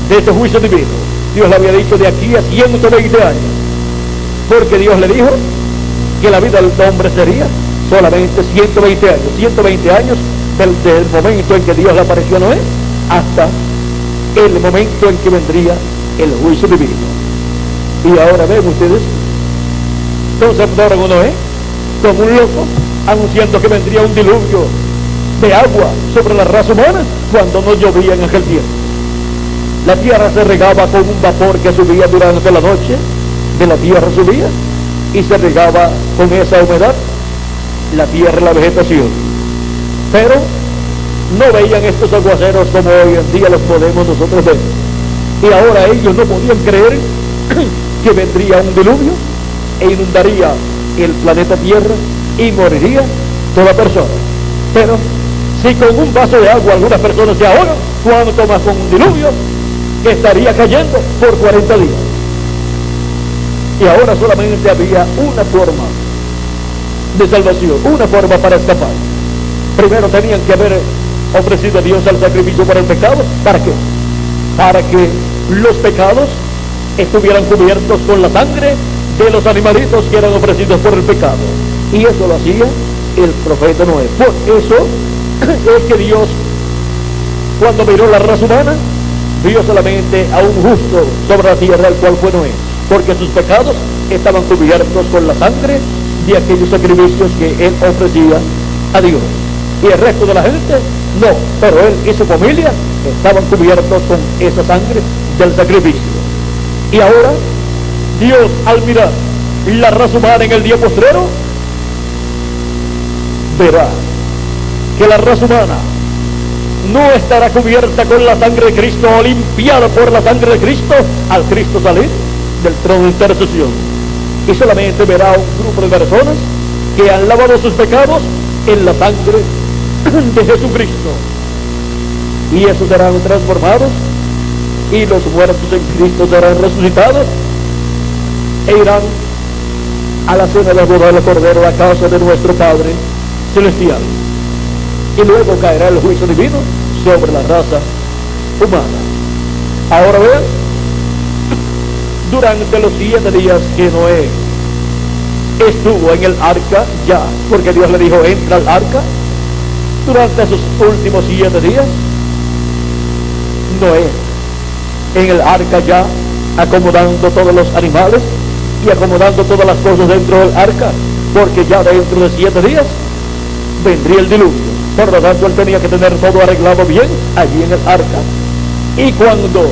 de este juicio divino. Dios le había dicho de aquí a 120 años, porque Dios le dijo que la vida del hombre sería solamente 120 años. 120 años del momento en que Dios le apareció a Noé hasta el momento en que vendría el juicio divino. Y ahora ven ustedes, entonces adoran a Noé como un loco, anunciando que vendría un diluvio de agua sobre la raza humana cuando no llovía en aquel tiempo. La tierra se regaba con un vapor que subía durante la noche, de la tierra subía y se regaba con esa humedad, la tierra y la vegetación. Pero no veían estos aguaceros como hoy en día los podemos nosotros ver. Y ahora ellos no podían creer que vendría un diluvio e inundaría el planeta Tierra y moriría toda persona. Pero si con un vaso de agua algunas personas se ahogan, ¿cuánto más con un diluvio que estaría cayendo por 40 días? Y ahora solamente había una forma de salvación, una forma para escapar. Primero tenían que haber ofrecido a Dios el sacrificio por el pecado. ¿Para qué? Para que los pecados estuvieran cubiertos con la sangre de los animalitos que eran ofrecidos por el pecado. Y eso lo hacía el profeta Noé. Por eso es que Dios, cuando miró la raza humana, vio solamente a un justo sobre la tierra, el cual fue Noé, porque sus pecados estaban cubiertos con la sangre de aquellos sacrificios que él ofrecía a Dios. Y el resto de la gente no, pero él y su familia estaban cubiertos con esa sangre del sacrificio. Y ahora Dios, al mirar la raza humana en el día postrero, verá que la raza humana no estará cubierta con la sangre de Cristo o limpiada por la sangre de Cristo al Cristo salir del trono de intercesión. Y solamente verá un grupo de personas que han lavado sus pecados en la sangre de Jesucristo. Y esos serán transformados, y los muertos en Cristo serán resucitados e irán a la cena de la boda del Cordero, a casa de nuestro Padre Celestial. Y luego caerá el juicio divino sobre la raza humana. Ahora vean, durante los 7 días que Noé estuvo en el arca ya, porque Dios le dijo entra al arca, durante esos últimos 7 días Noé en el arca ya acomodando todos los animales y acomodando todas las cosas dentro del arca, porque ya dentro de 7 días vendría el diluvio. Por lo tanto él tenía que tener todo arreglado bien allí en el arca. Y cuando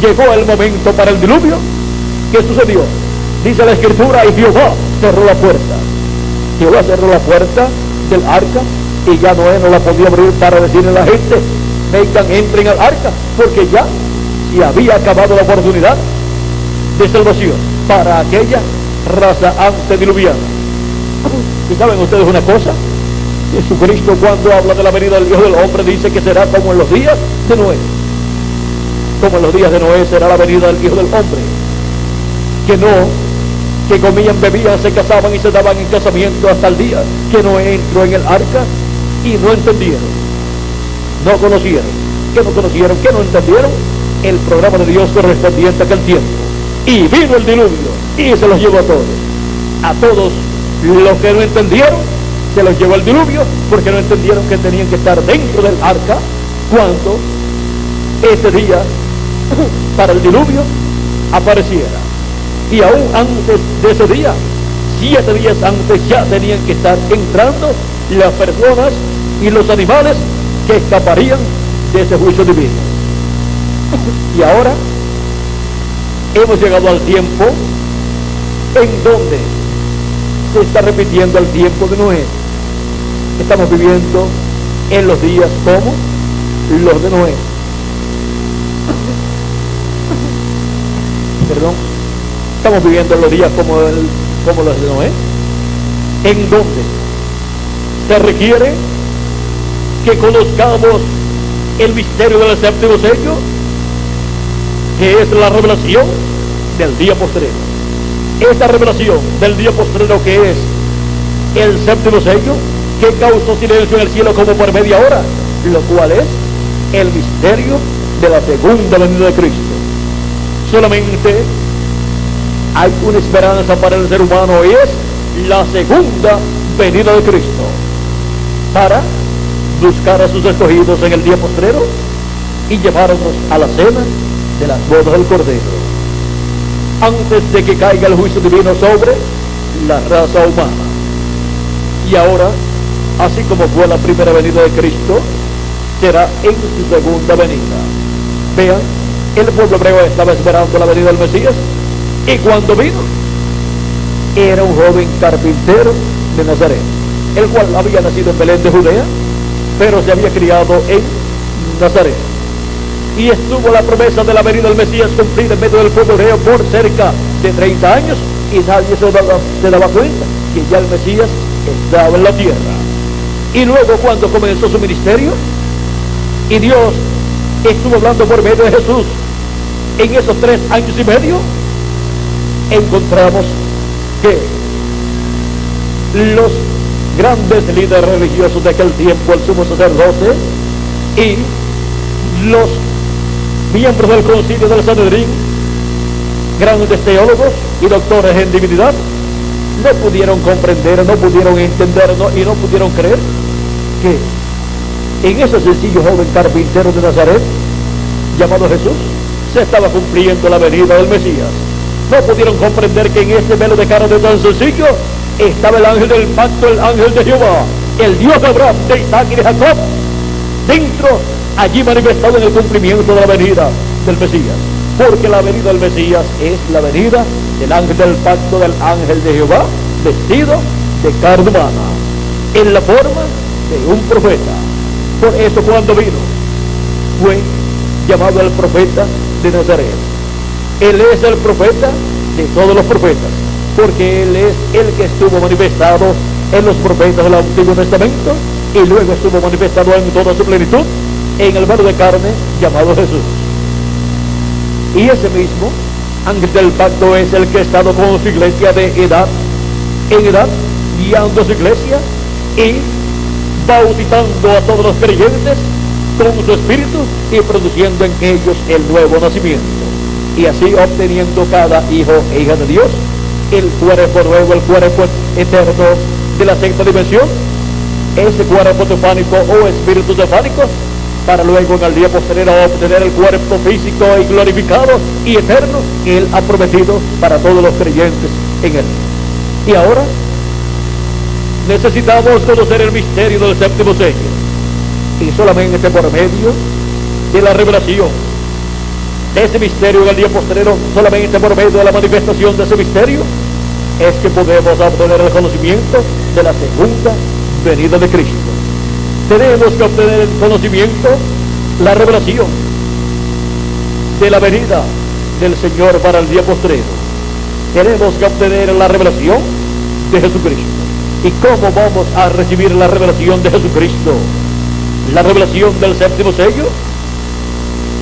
llegó el momento para el diluvio, ¿qué sucedió? Dice la escritura, y Jehová cerró la puerta. Jehová cerró la puerta del arca y ya Noé no la podía abrir para decirle a la gente vengan, entren al arca, porque ya se había acabado la oportunidad de salvación para aquella raza antediluviana. ¿Y saben ustedes una cosa? Jesucristo, cuando habla de la venida del Hijo del Hombre, dice que será como en los días de Noé. Como en los días de Noé será la venida del Hijo del Hombre. Que comían, bebían, se casaban y se daban en casamiento hasta el día que Noé entró en el arca y no entendieron, no conocieron, que no entendieron el programa de Dios correspondiente a aquel tiempo. Y vino el diluvio y se los llevó a todos. A todos los que no entendieron, se los llevó el diluvio, porque no entendieron que tenían que estar dentro del arca cuando ese día para el diluvio apareciera. Y aún antes de ese día, 7 días antes, ya tenían que estar entrando las personas y los animales que escaparían de ese juicio divino. Y ahora hemos llegado al tiempo en donde se está repitiendo el tiempo de Noé. Estamos viviendo en los días como los de Noé. Perdón. Estamos viviendo en los días como los de Noé, en donde se requiere que conozcamos el misterio del séptimo sello, que es la revelación del día postrero. Esta revelación del día postrero, que es el séptimo sello, que causó silencio en el cielo como por media hora, lo cual es el misterio de la segunda venida de Cristo. Solamente hay una esperanza para el ser humano, y es la segunda venida de Cristo, para buscar a sus escogidos en el día postrero y llevarnos a la cena de las bodas del Cordero, antes de que caiga el juicio divino sobre la raza humana. Y ahora, así como fue la primera venida de Cristo, será en su segunda venida. Vean, el pueblo hebreo estaba esperando la venida del Mesías, y cuando vino, era un joven carpintero de Nazaret, el cual había nacido en Belén de Judea, pero se había criado en Nazaret. Y estuvo la promesa de la venida del Mesías cumplida en medio del pueblo hebreo por cerca de 30 años, y nadie se daba cuenta que ya el Mesías estaba en la tierra. Y luego, cuando comenzó su ministerio y Dios estuvo hablando por medio de Jesús en esos 3 años y medio, encontramos que los grandes líderes religiosos de aquel tiempo, el sumo sacerdote y los miembros del concilio del Sanedrín, grandes teólogos y doctores en divinidad, no pudieron comprender, no pudieron entender y no pudieron creer que en ese sencillo joven carpintero de Nazaret llamado Jesús se estaba cumpliendo la venida del Mesías. No pudieron comprender que en ese velo de carne tan sencillo estaba el ángel del pacto, el ángel de Jehová, el Dios de Abraham, de Isaac y de Jacob, dentro, allí manifestado en el cumplimiento de la venida del Mesías. Porque la venida del Mesías es la venida del ángel del pacto, del ángel de Jehová, vestido de carne humana, en la forma de un profeta. Por eso, cuando vino, fue llamado el profeta de Nazaret. Él es el profeta de todos los profetas, porque Él es el que estuvo manifestado en los profetas del Antiguo Testamento y luego estuvo manifestado en toda su plenitud en el verbo de carne llamado Jesús. Y ese mismo ángel del pacto es el que ha estado con su iglesia de edad en edad, guiando a su iglesia y bautizando a todos los creyentes con su espíritu y produciendo en ellos el nuevo nacimiento, y así obteniendo cada hijo e hija de Dios el cuerpo nuevo, el cuerpo eterno de la sexta dimensión, ese cuerpo teofánico o espíritu teofánico, para luego en el día posterior obtener el cuerpo físico y glorificado y eterno que Él ha prometido para todos los creyentes en Él. Y ahora necesitamos conocer el misterio del séptimo sello, y solamente por medio de la revelación de ese misterio en el día posterior, solamente por medio de la manifestación de ese misterio, es que podemos obtener el conocimiento de la segunda venida de Cristo. Tenemos que obtener el conocimiento, la revelación de la venida del Señor para el día postrero. Tenemos que obtener la revelación de Jesucristo. ¿Y cómo vamos a recibir la revelación de Jesucristo? La revelación del séptimo sello,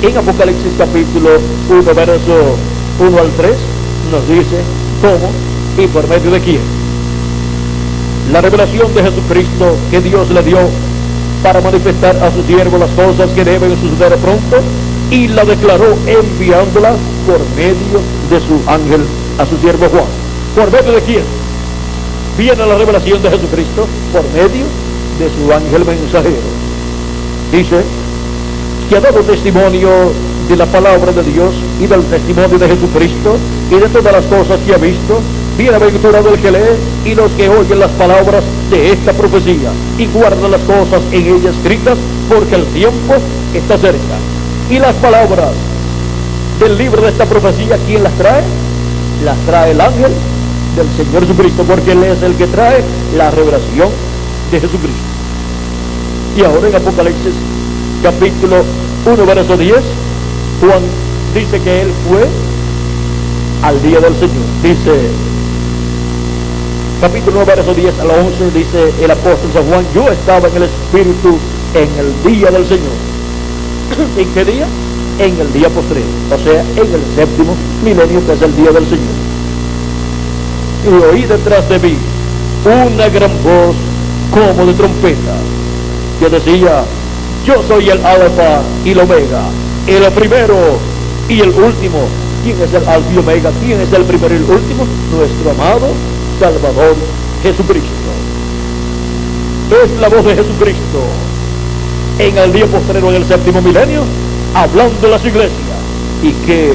en Apocalipsis capítulo 1, verso 1 al 3, nos dice cómo y por medio de quién. La revelación de Jesucristo que Dios le dio para manifestar a su siervo las cosas que deben suceder pronto, y la declaró enviándola por medio de su ángel a su siervo Juan. ¿Por medio de quién viene la revelación de Jesucristo? Por medio de su ángel mensajero. Dice que ha dado testimonio de la palabra de Dios y del testimonio de Jesucristo y de todas las cosas que ha visto. Bienaventurado el que lee y los que oyen las palabras de esta profecía y guardan las cosas en ella escritas, porque el tiempo está cerca. Y las palabras del libro de esta profecía, ¿quién las trae? Las trae el ángel del Señor Jesucristo, porque Él es el que trae la revelación de Jesucristo. Y ahora en Apocalipsis capítulo 1, verso 10, Juan dice que Él fue al día del Señor. Dice, capítulo 1, verso 10 al 11, dice el apóstol San Juan: yo estaba en el Espíritu en el día del Señor. ¿En qué día? En el día postrero, o sea, en el séptimo milenio, que es el día del Señor. Y oí detrás de mí una gran voz como de trompeta, que decía: yo soy el alfa y el omega, el primero y el último. ¿Quién es el alfa y omega? ¿Quién es el primero y el último? Nuestro amado Salvador Jesucristo. Es la voz de Jesucristo en el día postrero, en el séptimo milenio, hablando a su iglesia. ¿Y que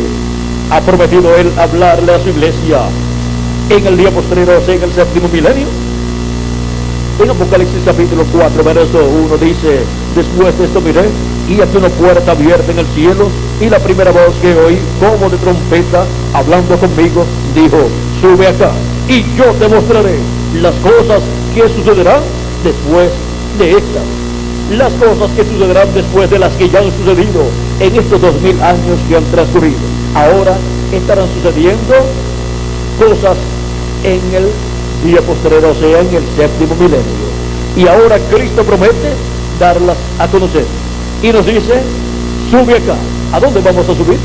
ha prometido Él hablarle a su iglesia en el día postrero, o sea, en el séptimo milenio? En Apocalipsis capítulo 4, verso 1 dice: después de esto miré, y aquí una puerta abierta en el cielo, y la primera voz que oí como de trompeta hablando conmigo dijo: sube acá, y yo te mostraré las cosas que sucederán después de estas. Las cosas que sucederán después de las que ya han sucedido en estos 2000 años que han transcurrido. Ahora estarán sucediendo cosas en el día postrero, o sea, en el séptimo milenio. Y ahora Cristo promete darlas a conocer. Y nos dice, sube acá. ¿A dónde vamos a subir?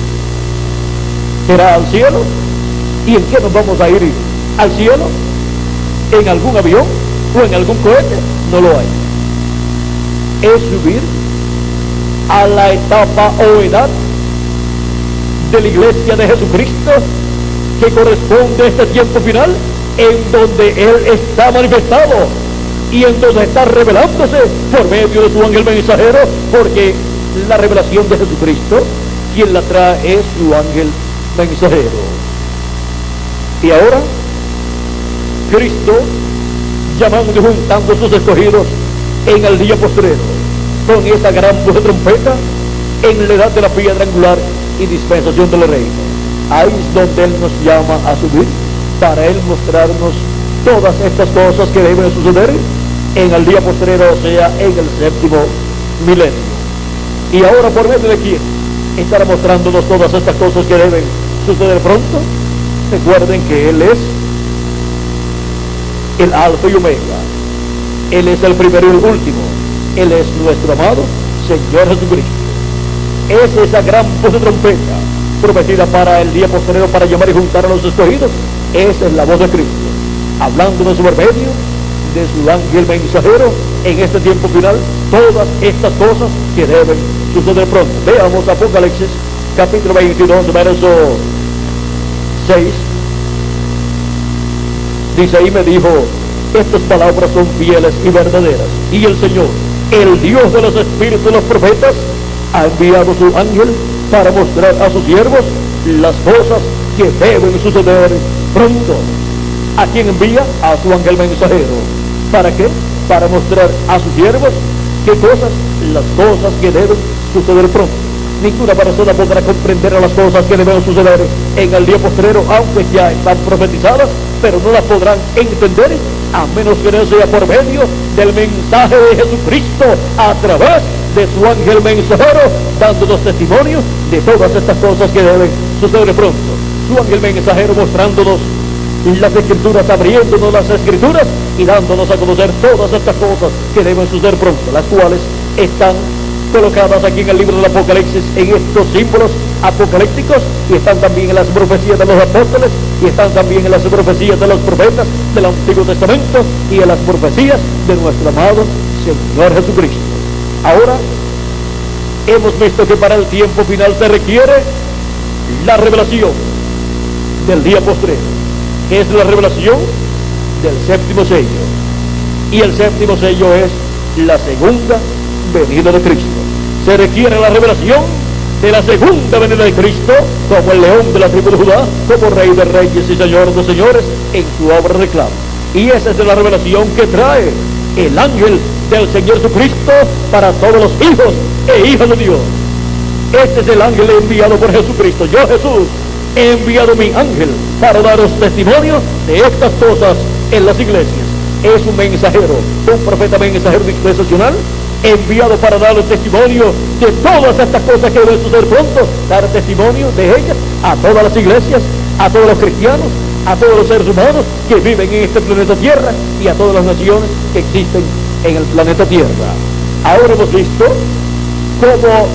¿Será al cielo? ¿Y en qué nos vamos a ir? ¿Al cielo? ¿En algún avión? ¿O en algún cohete? No lo hay. Es subir a la etapa o edad de la iglesia de Jesucristo, que corresponde a este tiempo final, en donde Él está manifestado y en donde está revelándose por medio de su ángel mensajero, porque la revelación de Jesucristo, quien la trae es su ángel mensajero. Y ahora Cristo, llamando y juntando a sus escogidos en el día postrero, con esa gran voz de trompeta, en la edad de la piedra angular y dispensación del reino. Ahí es donde Él nos llama a subir, para Él mostrarnos todas estas cosas que deben suceder en el día postrero, o sea, en el séptimo milenio. Y ahora, ¿por medio de quién estará mostrándonos todas estas cosas que deben suceder pronto? Recuerden que Él es el Alfa y Omega. Él es el primero y el último. Él es nuestro amado Señor Jesucristo. Es esa gran voz de trompeta prometida para el día posterior, para llamar y juntar a los escogidos. Esa es la voz de Cristo, hablándonos por medio de su ángel mensajero en este tiempo final, todas estas cosas que deben suceder pronto. Veamos Apocalipsis capítulo 22, verso 6. Dice, y me dijo, estas palabras son fieles y verdaderas, y el Señor, el Dios de los espíritus de los profetas, ha enviado su ángel para mostrar a sus siervos las cosas que deben suceder pronto. ¿A quién envía? A su ángel mensajero. ¿Para qué? Para mostrar a sus siervos qué cosas, las cosas que deben suceder pronto. Ninguna persona podrá comprender las cosas que deben suceder en el día postrero, aunque ya están profetizadas, pero no las podrán entender a menos que no sea por medio del mensaje de Jesucristo a través de su ángel mensajero, dándonos testimonio de todas estas cosas que deben suceder pronto. Su ángel mensajero mostrándonos las escrituras, abriéndonos las escrituras y dándonos a conocer todas estas cosas que deben suceder pronto, las cuales están colocadas aquí en el libro del Apocalipsis, en estos símbolos apocalípticos, y están también en las profecías de los apóstoles, y están también en las profecías de los profetas del Antiguo Testamento, y en las profecías de nuestro amado Señor Jesucristo. Ahora hemos visto que para el tiempo final se requiere la revelación del día postrero, que es la revelación del séptimo sello, y el séptimo sello es la segunda venida de Cristo. Se requiere la revelación de la segunda venida de Cristo como el león de la tribu de Judá, como rey de reyes y señor de señores, en su obra de reclamo. Y esa es la revelación que trae el ángel del Señor Jesucristo para todos los hijos e hijas de Dios. Este es el ángel enviado por Jesucristo. Yo, Jesús, he enviado mi ángel para daros testimonio de estas cosas en las iglesias. Es un mensajero, un profeta mensajero dispensacional, enviado para dar testimonio de todas estas cosas que deben suceder pronto, dar testimonio de ellas a todas las iglesias, a todos los cristianos, a todos los seres humanos que viven en este planeta Tierra y a todas las naciones que existen en el planeta Tierra. Ahora hemos visto cómo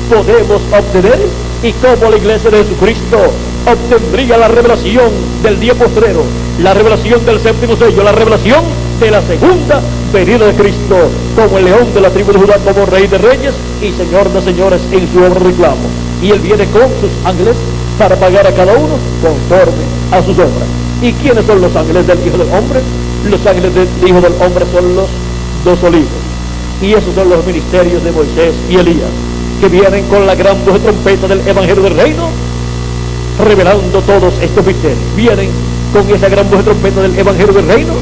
podemos obtener y cómo la iglesia de Jesucristo obtendría la revelación del día postrero, la revelación del séptimo sello, la revelación de la segunda venida de Cristo, como el león de la tribu de Judá, como rey de reyes y señor de señores en su obra de reclamo. Y él viene con sus ángeles para pagar a cada uno conforme a sus obras. ¿Y quiénes son los ángeles del Hijo del Hombre? Los ángeles del Hijo del Hombre son los dos olivos, y esos son los ministerios de Moisés y Elías, que vienen con la gran voz de trompeta del Evangelio del Reino, revelando todos estos misterios. Vienen con esa gran voz de trompeta del Evangelio del Reino,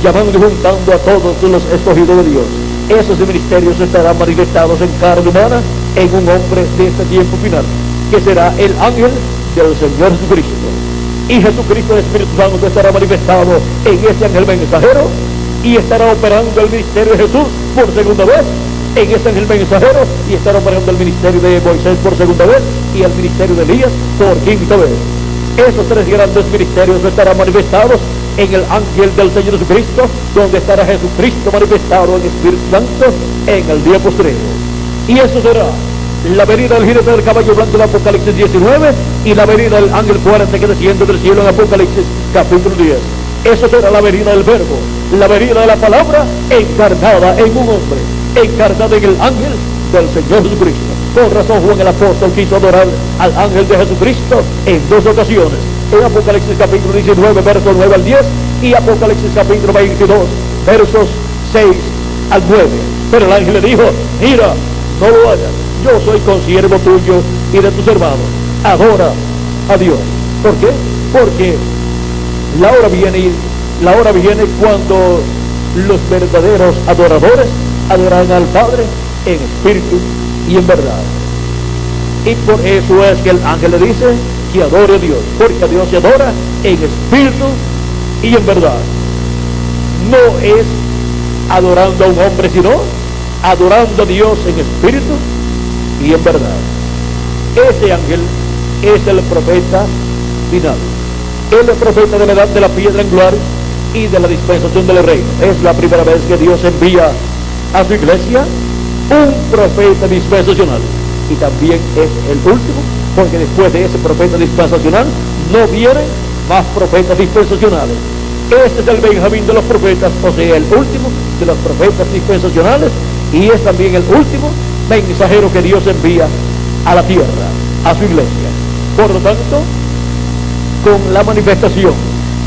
llamando y juntando a todos los escogidos de Dios. Esos ministerios estarán manifestados en carne humana en un hombre de este tiempo final, que será el ángel del Señor Jesucristo. Y Jesucristo, el Espíritu Santo, estará manifestado en ese ángel mensajero y estará operando el ministerio de Jesús por segunda vez en ese ángel mensajero, y estará operando el ministerio de Moisés por segunda vez y el ministerio de Elías por quinta vez. Esos tres grandes ministerios estarán manifestados en el ángel del Señor Jesucristo, donde estará Jesucristo manifestado en Espíritu Santo en el día postrero. Y eso será la venida del jinete del caballo blanco en Apocalipsis 19 y la venida del ángel fuerte que desciende del cielo en Apocalipsis capítulo 10. Eso será la venida del verbo, la venida de la palabra encarnada en un hombre, encarnada en el ángel del Señor Jesucristo. Con razón Juan el apóstol quiso adorar al ángel de Jesucristo en dos ocasiones, en Apocalipsis capítulo 19 versos 9 al 10 y Apocalipsis capítulo 22 versos 6 al 9. Pero el ángel le dijo: mira, no lo hagas, yo soy consiervo tuyo y de tus hermanos, adora a Dios. ¿Por qué? Porque la hora viene cuando los verdaderos adoradores adorarán al Padre en espíritu y en verdad. Y por eso es que el ángel le dice que adore a Dios, porque a Dios se adora en espíritu y en verdad. No es adorando a un hombre, sino adorando a Dios en espíritu y en verdad. Ese ángel es el profeta final. Él es el profeta de la edad de la piedra angular y de la dispensación del reino. Es la primera vez que Dios envía a su iglesia un profeta dispensacional, y también es el último, porque después de ese profeta dispensacional no vienen más profetas dispensacionales. Este es el Benjamín de los profetas, o sea, el último de los profetas dispensacionales, y es también el último mensajero que Dios envía a la tierra, a su iglesia. Por lo tanto, con la manifestación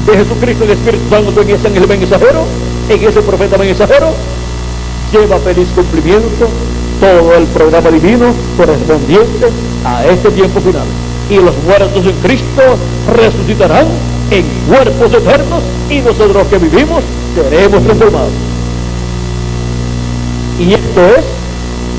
de Jesucristo y el Espíritu Santo en ese ángel mensajero, en ese profeta mensajero, lleva feliz cumplimiento todo el programa divino correspondiente a este tiempo final. Y los muertos en Cristo resucitarán en cuerpos eternos, y nosotros los que vivimos seremos transformados. Y esto es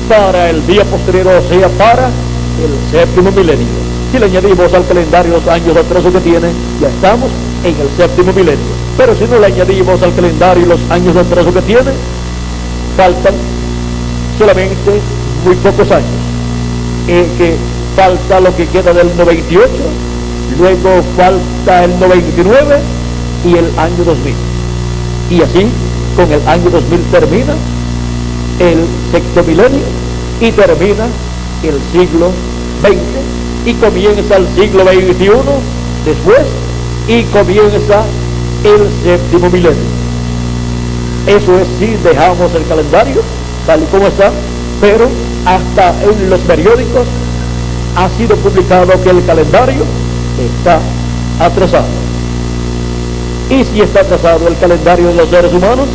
para el día posterior, o sea, para el séptimo milenio. Si le añadimos al calendario los años de atraso que tiene, ya estamos en el séptimo milenio. Pero si no le añadimos al calendario los años de atraso que tiene, faltan solamente muy pocos años. Que falta lo que queda del 98, luego falta el 99 y el año 2000. Y así, con el año 2000 termina el sexto milenio y termina el siglo XX y comienza el siglo XXI después y comienza el séptimo milenio. Eso es si dejamos el calendario tal y como está, pero hasta en los periódicos ha sido publicado que el calendario está atrasado. Y si está atrasado el calendario de los seres humanos,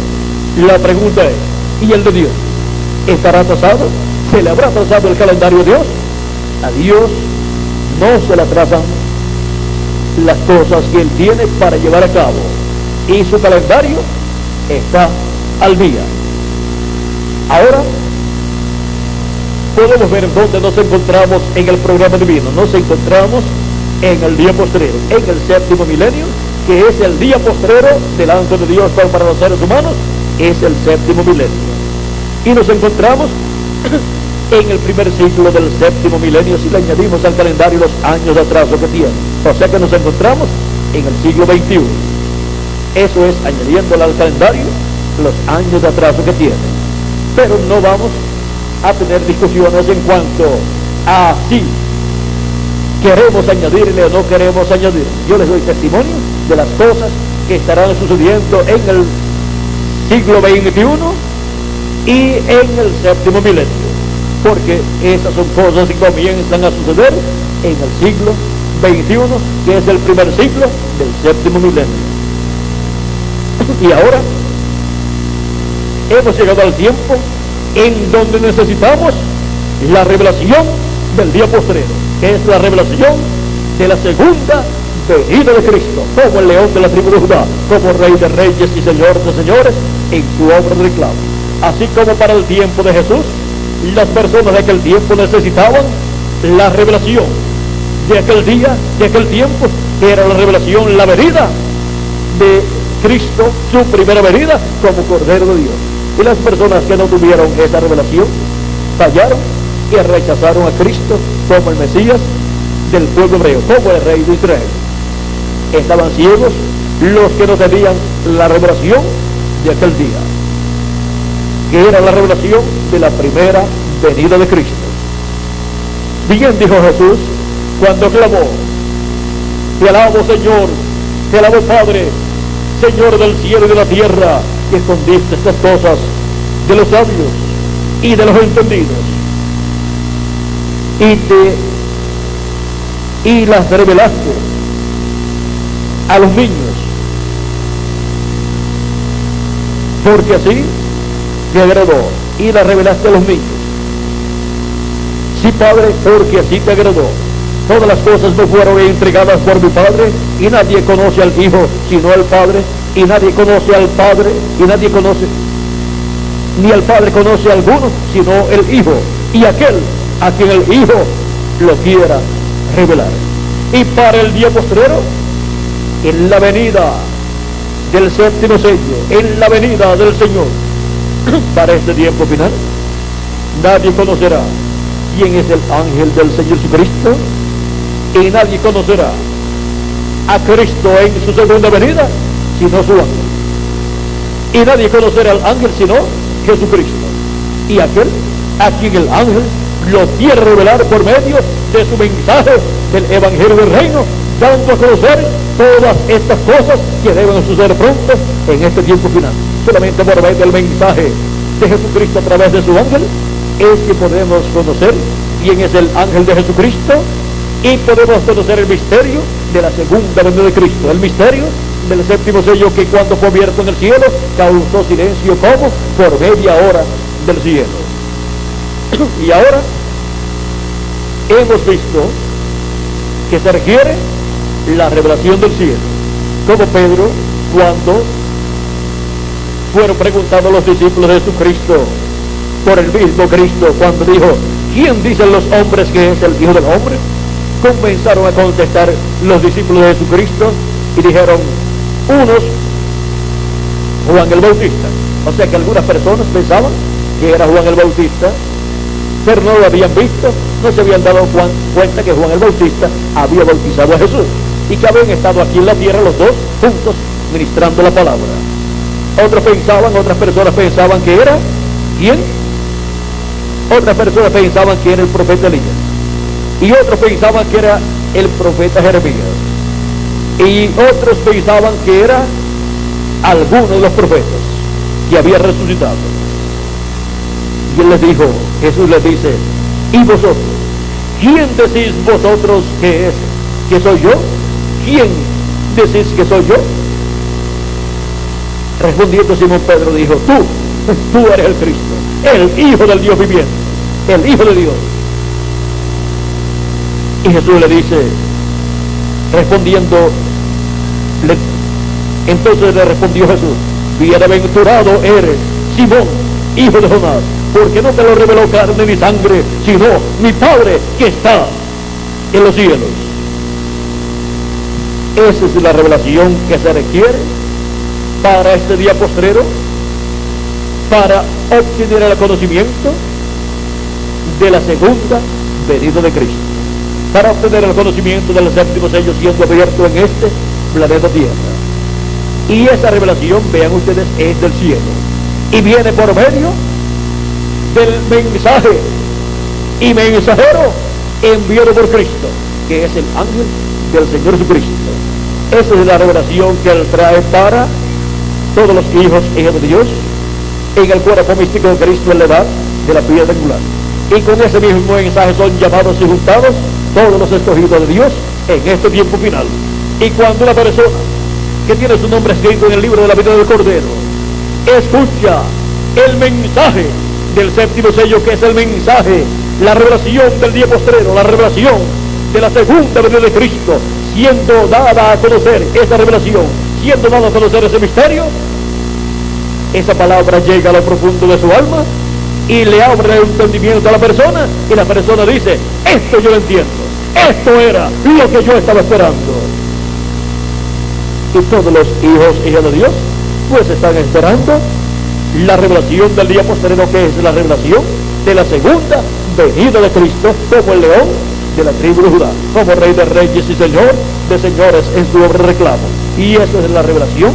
la pregunta es, ¿y el de Dios? ¿Estará atrasado? ¿Se le habrá atrasado el calendario de Dios? A Dios no se le atrasan las cosas que Él tiene para llevar a cabo, y su calendario está al día. Ahora podemos ver dónde nos encontramos en el programa divino. Nos encontramos en el día postrero, en el séptimo milenio, que es el día postrero delante de Dios para los seres humanos, es el séptimo milenio. Y nos encontramos en el primer siglo del séptimo milenio, si le añadimos al calendario los años de atraso que tiene. O sea que nos encontramos en el siglo XXI. Eso es añadiéndole al calendario los años de atraso que tiene. Pero no vamos a tener discusiones en cuanto a si queremos añadirle o no queremos añadir. Yo les doy testimonio de las cosas que estarán sucediendo en el siglo XXI y en el séptimo milenio, porque esas son cosas que comienzan a suceder en el siglo XXI, que es el primer siglo del séptimo milenio. Y ahora hemos llegado al tiempo en donde necesitamos la revelación del día postrero, que es la revelación de la segunda venida de Cristo, como el león de la tribu de Judá, como rey de reyes y señor de señores, en su obra de reclamo. Así como para el tiempo de Jesús, las personas de aquel tiempo necesitaban la revelación de aquel día, de aquel tiempo, Era la revelación, la venida de Cristo, su primera venida como Cordero de Dios. Y las personas que no tuvieron esa revelación fallaron y rechazaron a Cristo como el Mesías del pueblo hebreo, como el Rey de Israel. Estaban ciegos los que no tenían la revelación de aquel día, que era la revelación de la primera venida de Cristo. Bien dijo Jesús cuando clamó: te alabo, Señor, te alabo, Padre, Señor del cielo y de la tierra, que escondiste estas cosas de los sabios y de los entendidos y las revelaste a los niños, porque así te agradó, y las revelaste a los niños. Sí, Padre, porque así te agradó. Todas las cosas me fueron entregadas por mi Padre, y nadie conoce al Hijo sino el Padre, y nadie conoce al Padre, y nadie conoce, ni al Padre conoce a alguno sino el Hijo, y aquel a quien el Hijo lo quiera revelar. Y para el día postrero, en la venida del séptimo sello, en la venida del Señor, para este tiempo final, nadie conocerá quién es el ángel del Señor Jesucristo, y nadie conocerá a Cristo en su segunda venida sino su ángel, y nadie conocerá al ángel sino Jesucristo, y aquel a quien el ángel lo quiere revelar por medio de su mensaje del Evangelio del Reino, dando a conocer todas estas cosas que deben suceder pronto en este tiempo final. Solamente por medio del mensaje de Jesucristo a través de su ángel es que podemos conocer quién es el ángel de Jesucristo, y podemos conocer el misterio de la segunda venida de Cristo, el misterio del séptimo sello, que cuando fue abierto en el cielo causó silencio como por media hora del cielo. Y ahora hemos visto que se requiere la revelación del cielo, como Pedro, cuando fueron preguntados los discípulos de Jesucristo por el mismo Cristo, cuando dijo: ¿quién dicen los hombres que es el Hijo del Hombre? Comenzaron a contestar los discípulos de Jesucristo y dijeron unos: Juan el Bautista. O sea que algunas personas pensaban que era Juan el Bautista, pero no lo habían visto, no se habían dado cuenta que Juan el Bautista había bautizado a Jesús, y que habían estado aquí en la tierra los dos juntos ministrando la palabra. Otras personas pensaban que era, ¿quién? Otras personas pensaban que era el profeta Elías, y otros pensaban que era el profeta Jeremías, y otros pensaban que era alguno de los profetas que había resucitado. Y él les dijo, Jesús les dice: ¿y vosotros? ¿Quién decís vosotros que soy yo? ¿Quién decís que soy yo? Respondiendo Simón Pedro dijo: tú eres el Cristo, el Hijo del Dios viviente, el Hijo de Dios. Y Jesús le dice, entonces le respondió Jesús: bienaventurado eres, Simón, hijo de Jonás, porque no te lo reveló carne ni sangre, sino mi Padre que está en los cielos. Esa es la revelación que se requiere para este día postrero, para obtener el conocimiento de la segunda venida de Cristo, para obtener el conocimiento del séptimo sello siendo abierto en este planeta Tierra. Y esa revelación, vean ustedes, es del cielo, y viene por medio del mensaje y mensajero enviado por Cristo, que es el ángel del Señor Jesucristo. Esa es la revelación que Él trae para todos los hijos e hijas de Dios en el cuerpo místico de Cristo en la edad de la piedra angular. Y con ese mismo mensaje son llamados y juntados todos los escogidos de Dios en este tiempo final. Y cuando una persona que tiene su nombre escrito en el libro de la vida del Cordero escucha el mensaje del séptimo sello, que es el mensaje, la revelación del día postrero, la revelación de la segunda venida de Cristo, siendo dada a conocer esa revelación, siendo dada a conocer ese misterio, esa palabra llega a lo profundo de su alma y le abre el entendimiento a la persona, y la persona dice: esto yo lo entiendo, esto era lo que yo estaba esperando. y todos los hijos e hijas de Dios pues están esperando la revelación del día postrero, que es la revelación de la segunda venida de Cristo como el león de la tribu de Judá, como Rey de reyes y Señor de señores en su obra de reclamo. Y eso es la revelación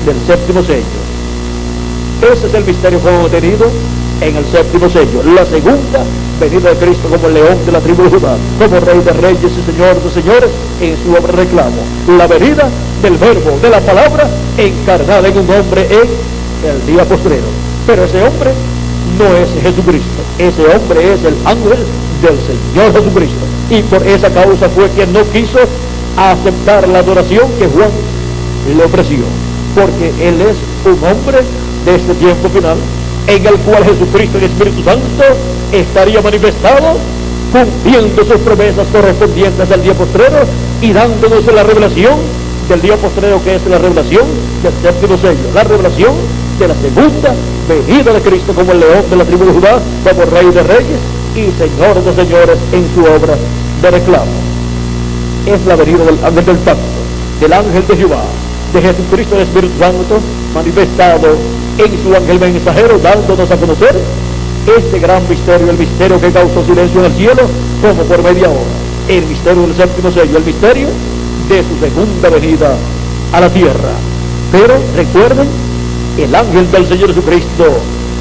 del séptimo sello. Ese es el misterio contenido en el séptimo sello, la segunda venida de Cristo como el león de la tribu de Judá, como Rey de reyes y Señor de señores en su obra de reclamo. La venida del verbo, de la palabra encarnada en un hombre en el día postrero. Pero ese hombre no es Jesucristo, ese hombre es el ángel del Señor Jesucristo, y por esa causa fue que no quiso aceptar la adoración que Juan le ofreció, porque él es un hombre de este tiempo final, en el cual Jesucristo, el Espíritu Santo, estaría manifestado, cumpliendo sus promesas correspondientes al día postrero y dándonos la revelación del día postrero, que es la revelación del séptimo sello, la revelación de la segunda venida de Cristo como el león de la tribu de Judá, como Rey de reyes y Señor de señores en su obra de reclamo. Es la venida del ángel del pacto, del ángel de Jehová, de Jesucristo el Espíritu Santo, manifestado en su ángel mensajero, dándonos a conocer este gran misterio, el misterio que causó silencio en el cielo como por media hora, el misterio del séptimo sello, el misterio de su segunda venida a la tierra. Pero recuerden, el ángel del Señor Jesucristo,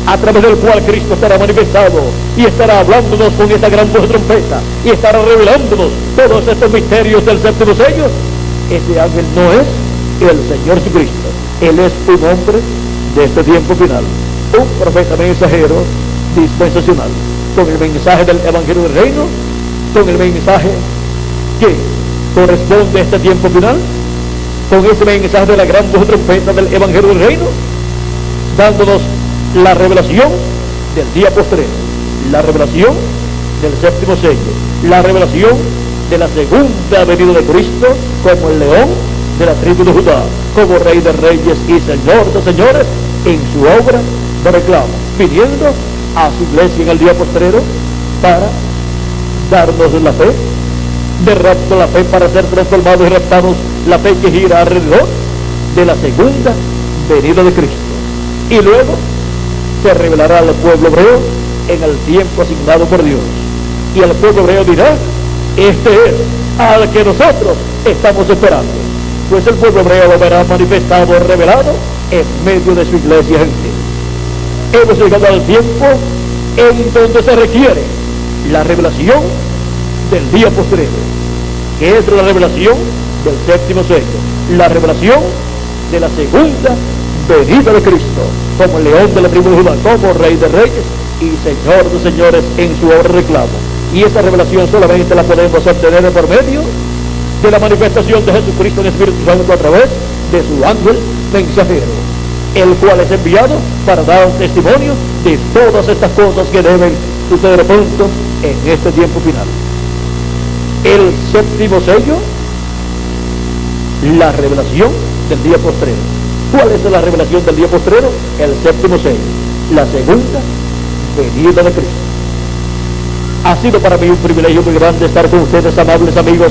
a través del cual Cristo estará manifestado y estará hablándonos con esta gran voz de trompeta y estará revelándonos todos estos misterios del séptimo sello, ese ángel no es el Señor Jesucristo. Él es un hombre de este tiempo final, un profeta mensajero dispensacional, con el mensaje del Evangelio del Reino, con el mensaje que corresponde a este tiempo final, con ese mensaje de la gran voz de trompeta del Evangelio del Reino, dándonos la revelación del día postrero, la revelación del séptimo sello, la revelación de la segunda venida de Cristo como el león de la tribu de Judá, como Rey de reyes y Señor de señores en su obra de reclamo, viniendo a su iglesia en el día postrero para darnos la fe, de rapto la fe para ser transformados y raptados, la fe que gira alrededor de la segunda venida de Cristo. Y luego se revelará al pueblo hebreo en el tiempo asignado por Dios. Y el pueblo hebreo dirá: este es al que nosotros estamos esperando. Pues el pueblo hebreo lo verá manifestado, revelado en medio de su iglesia gentil. Hemos llegado al tiempo en donde se requiere la revelación del día postrero, que es la revelación del séptimo sello, la revelación de la segunda venida de Cristo como el león de la tribu de Judá, como Rey de reyes y Señor de señores en su obra de reclamo. Y esa revelación solamente la podemos obtener por medio de la manifestación de Jesucristo en el Espíritu Santo a través de su ángel mensajero, el cual es enviado para dar testimonio de todas estas cosas que deben suceder pronto en este tiempo final. El séptimo sello, la revelación del día postrero. ¿Cuál es la revelación del día postrero? El séptimo sello, la segunda venida de Cristo. Ha sido para mí un privilegio muy grande estar con ustedes, amables amigos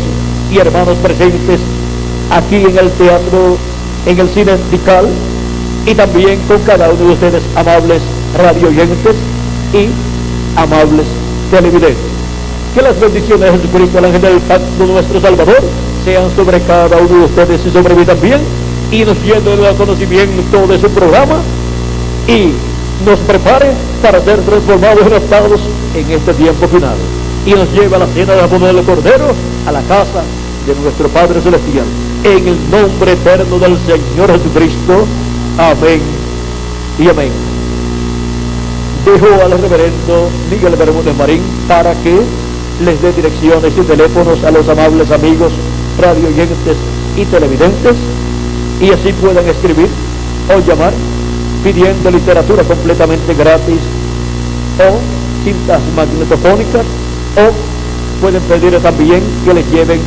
y hermanos presentes aquí en el teatro, en el cine Dical, y también con cada uno de ustedes, amables radio oyentes y amables televidentes. Que las bendiciones de Jesucristo, el ángel del pacto, nuestro Salvador, sean sobre cada uno de ustedes y sobre mí también, y nos llene del conocimiento de su programa y nos prepare para ser transformados y adoptados en este tiempo final, y nos lleve a la cena de la boda del Cordero, a la casa de nuestro Padre Celestial, en el nombre eterno del Señor Jesucristo. Amén y amén. Dejo al reverendo Miguel Bermúdez Marín para que les dé direcciones y teléfonos a los amables amigos radio oyentes y televidentes, y así puedan escribir o llamar pidiendo literatura completamente gratis, o cintas magnetofónicas, o pueden pedir también que les lleven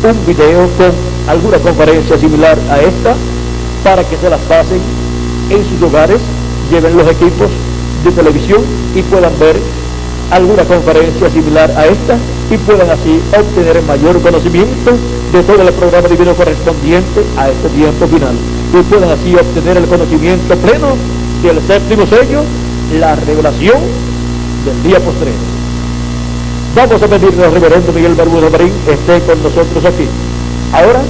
un video con alguna conferencia similar a esta para que se las pasen en sus hogares, lleven los equipos de televisión y puedan ver alguna conferencia similar a esta y puedan así obtener mayor conocimiento de todo el programa divino correspondiente a este tiempo final y puedan así obtener el conocimiento pleno del séptimo sello, la revelación del día postrero. Vamos a pedirle al reverendo Miguel Bermúdez Marín esté con nosotros aquí. Ahora,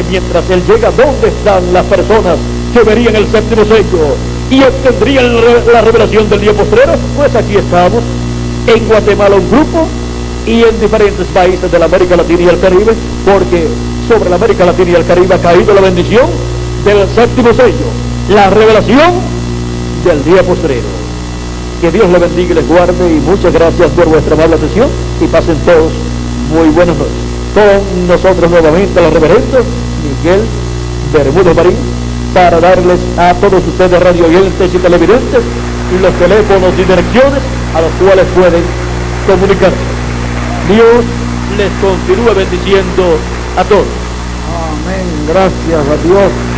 mientras él llega, ¿dónde están las personas que verían el séptimo sello y obtendrían la revelación del día postrero? Pues aquí estamos, en Guatemala un grupo y en diferentes países de la América Latina y el Caribe, porque sobre la América Latina y el Caribe ha caído la bendición del séptimo sello, la revelación del día postrero. Que Dios les bendiga y les guarde, y muchas gracias por vuestra amable atención, y pasen todos muy buenas noches. Con nosotros nuevamente el reverendo Miguel Bermúdez Marín, para darles a todos ustedes radio oyentes y televidentes y los teléfonos y direcciones a los cuales pueden comunicarse. Dios les continúe bendiciendo a todos. Amén. Gracias a Dios.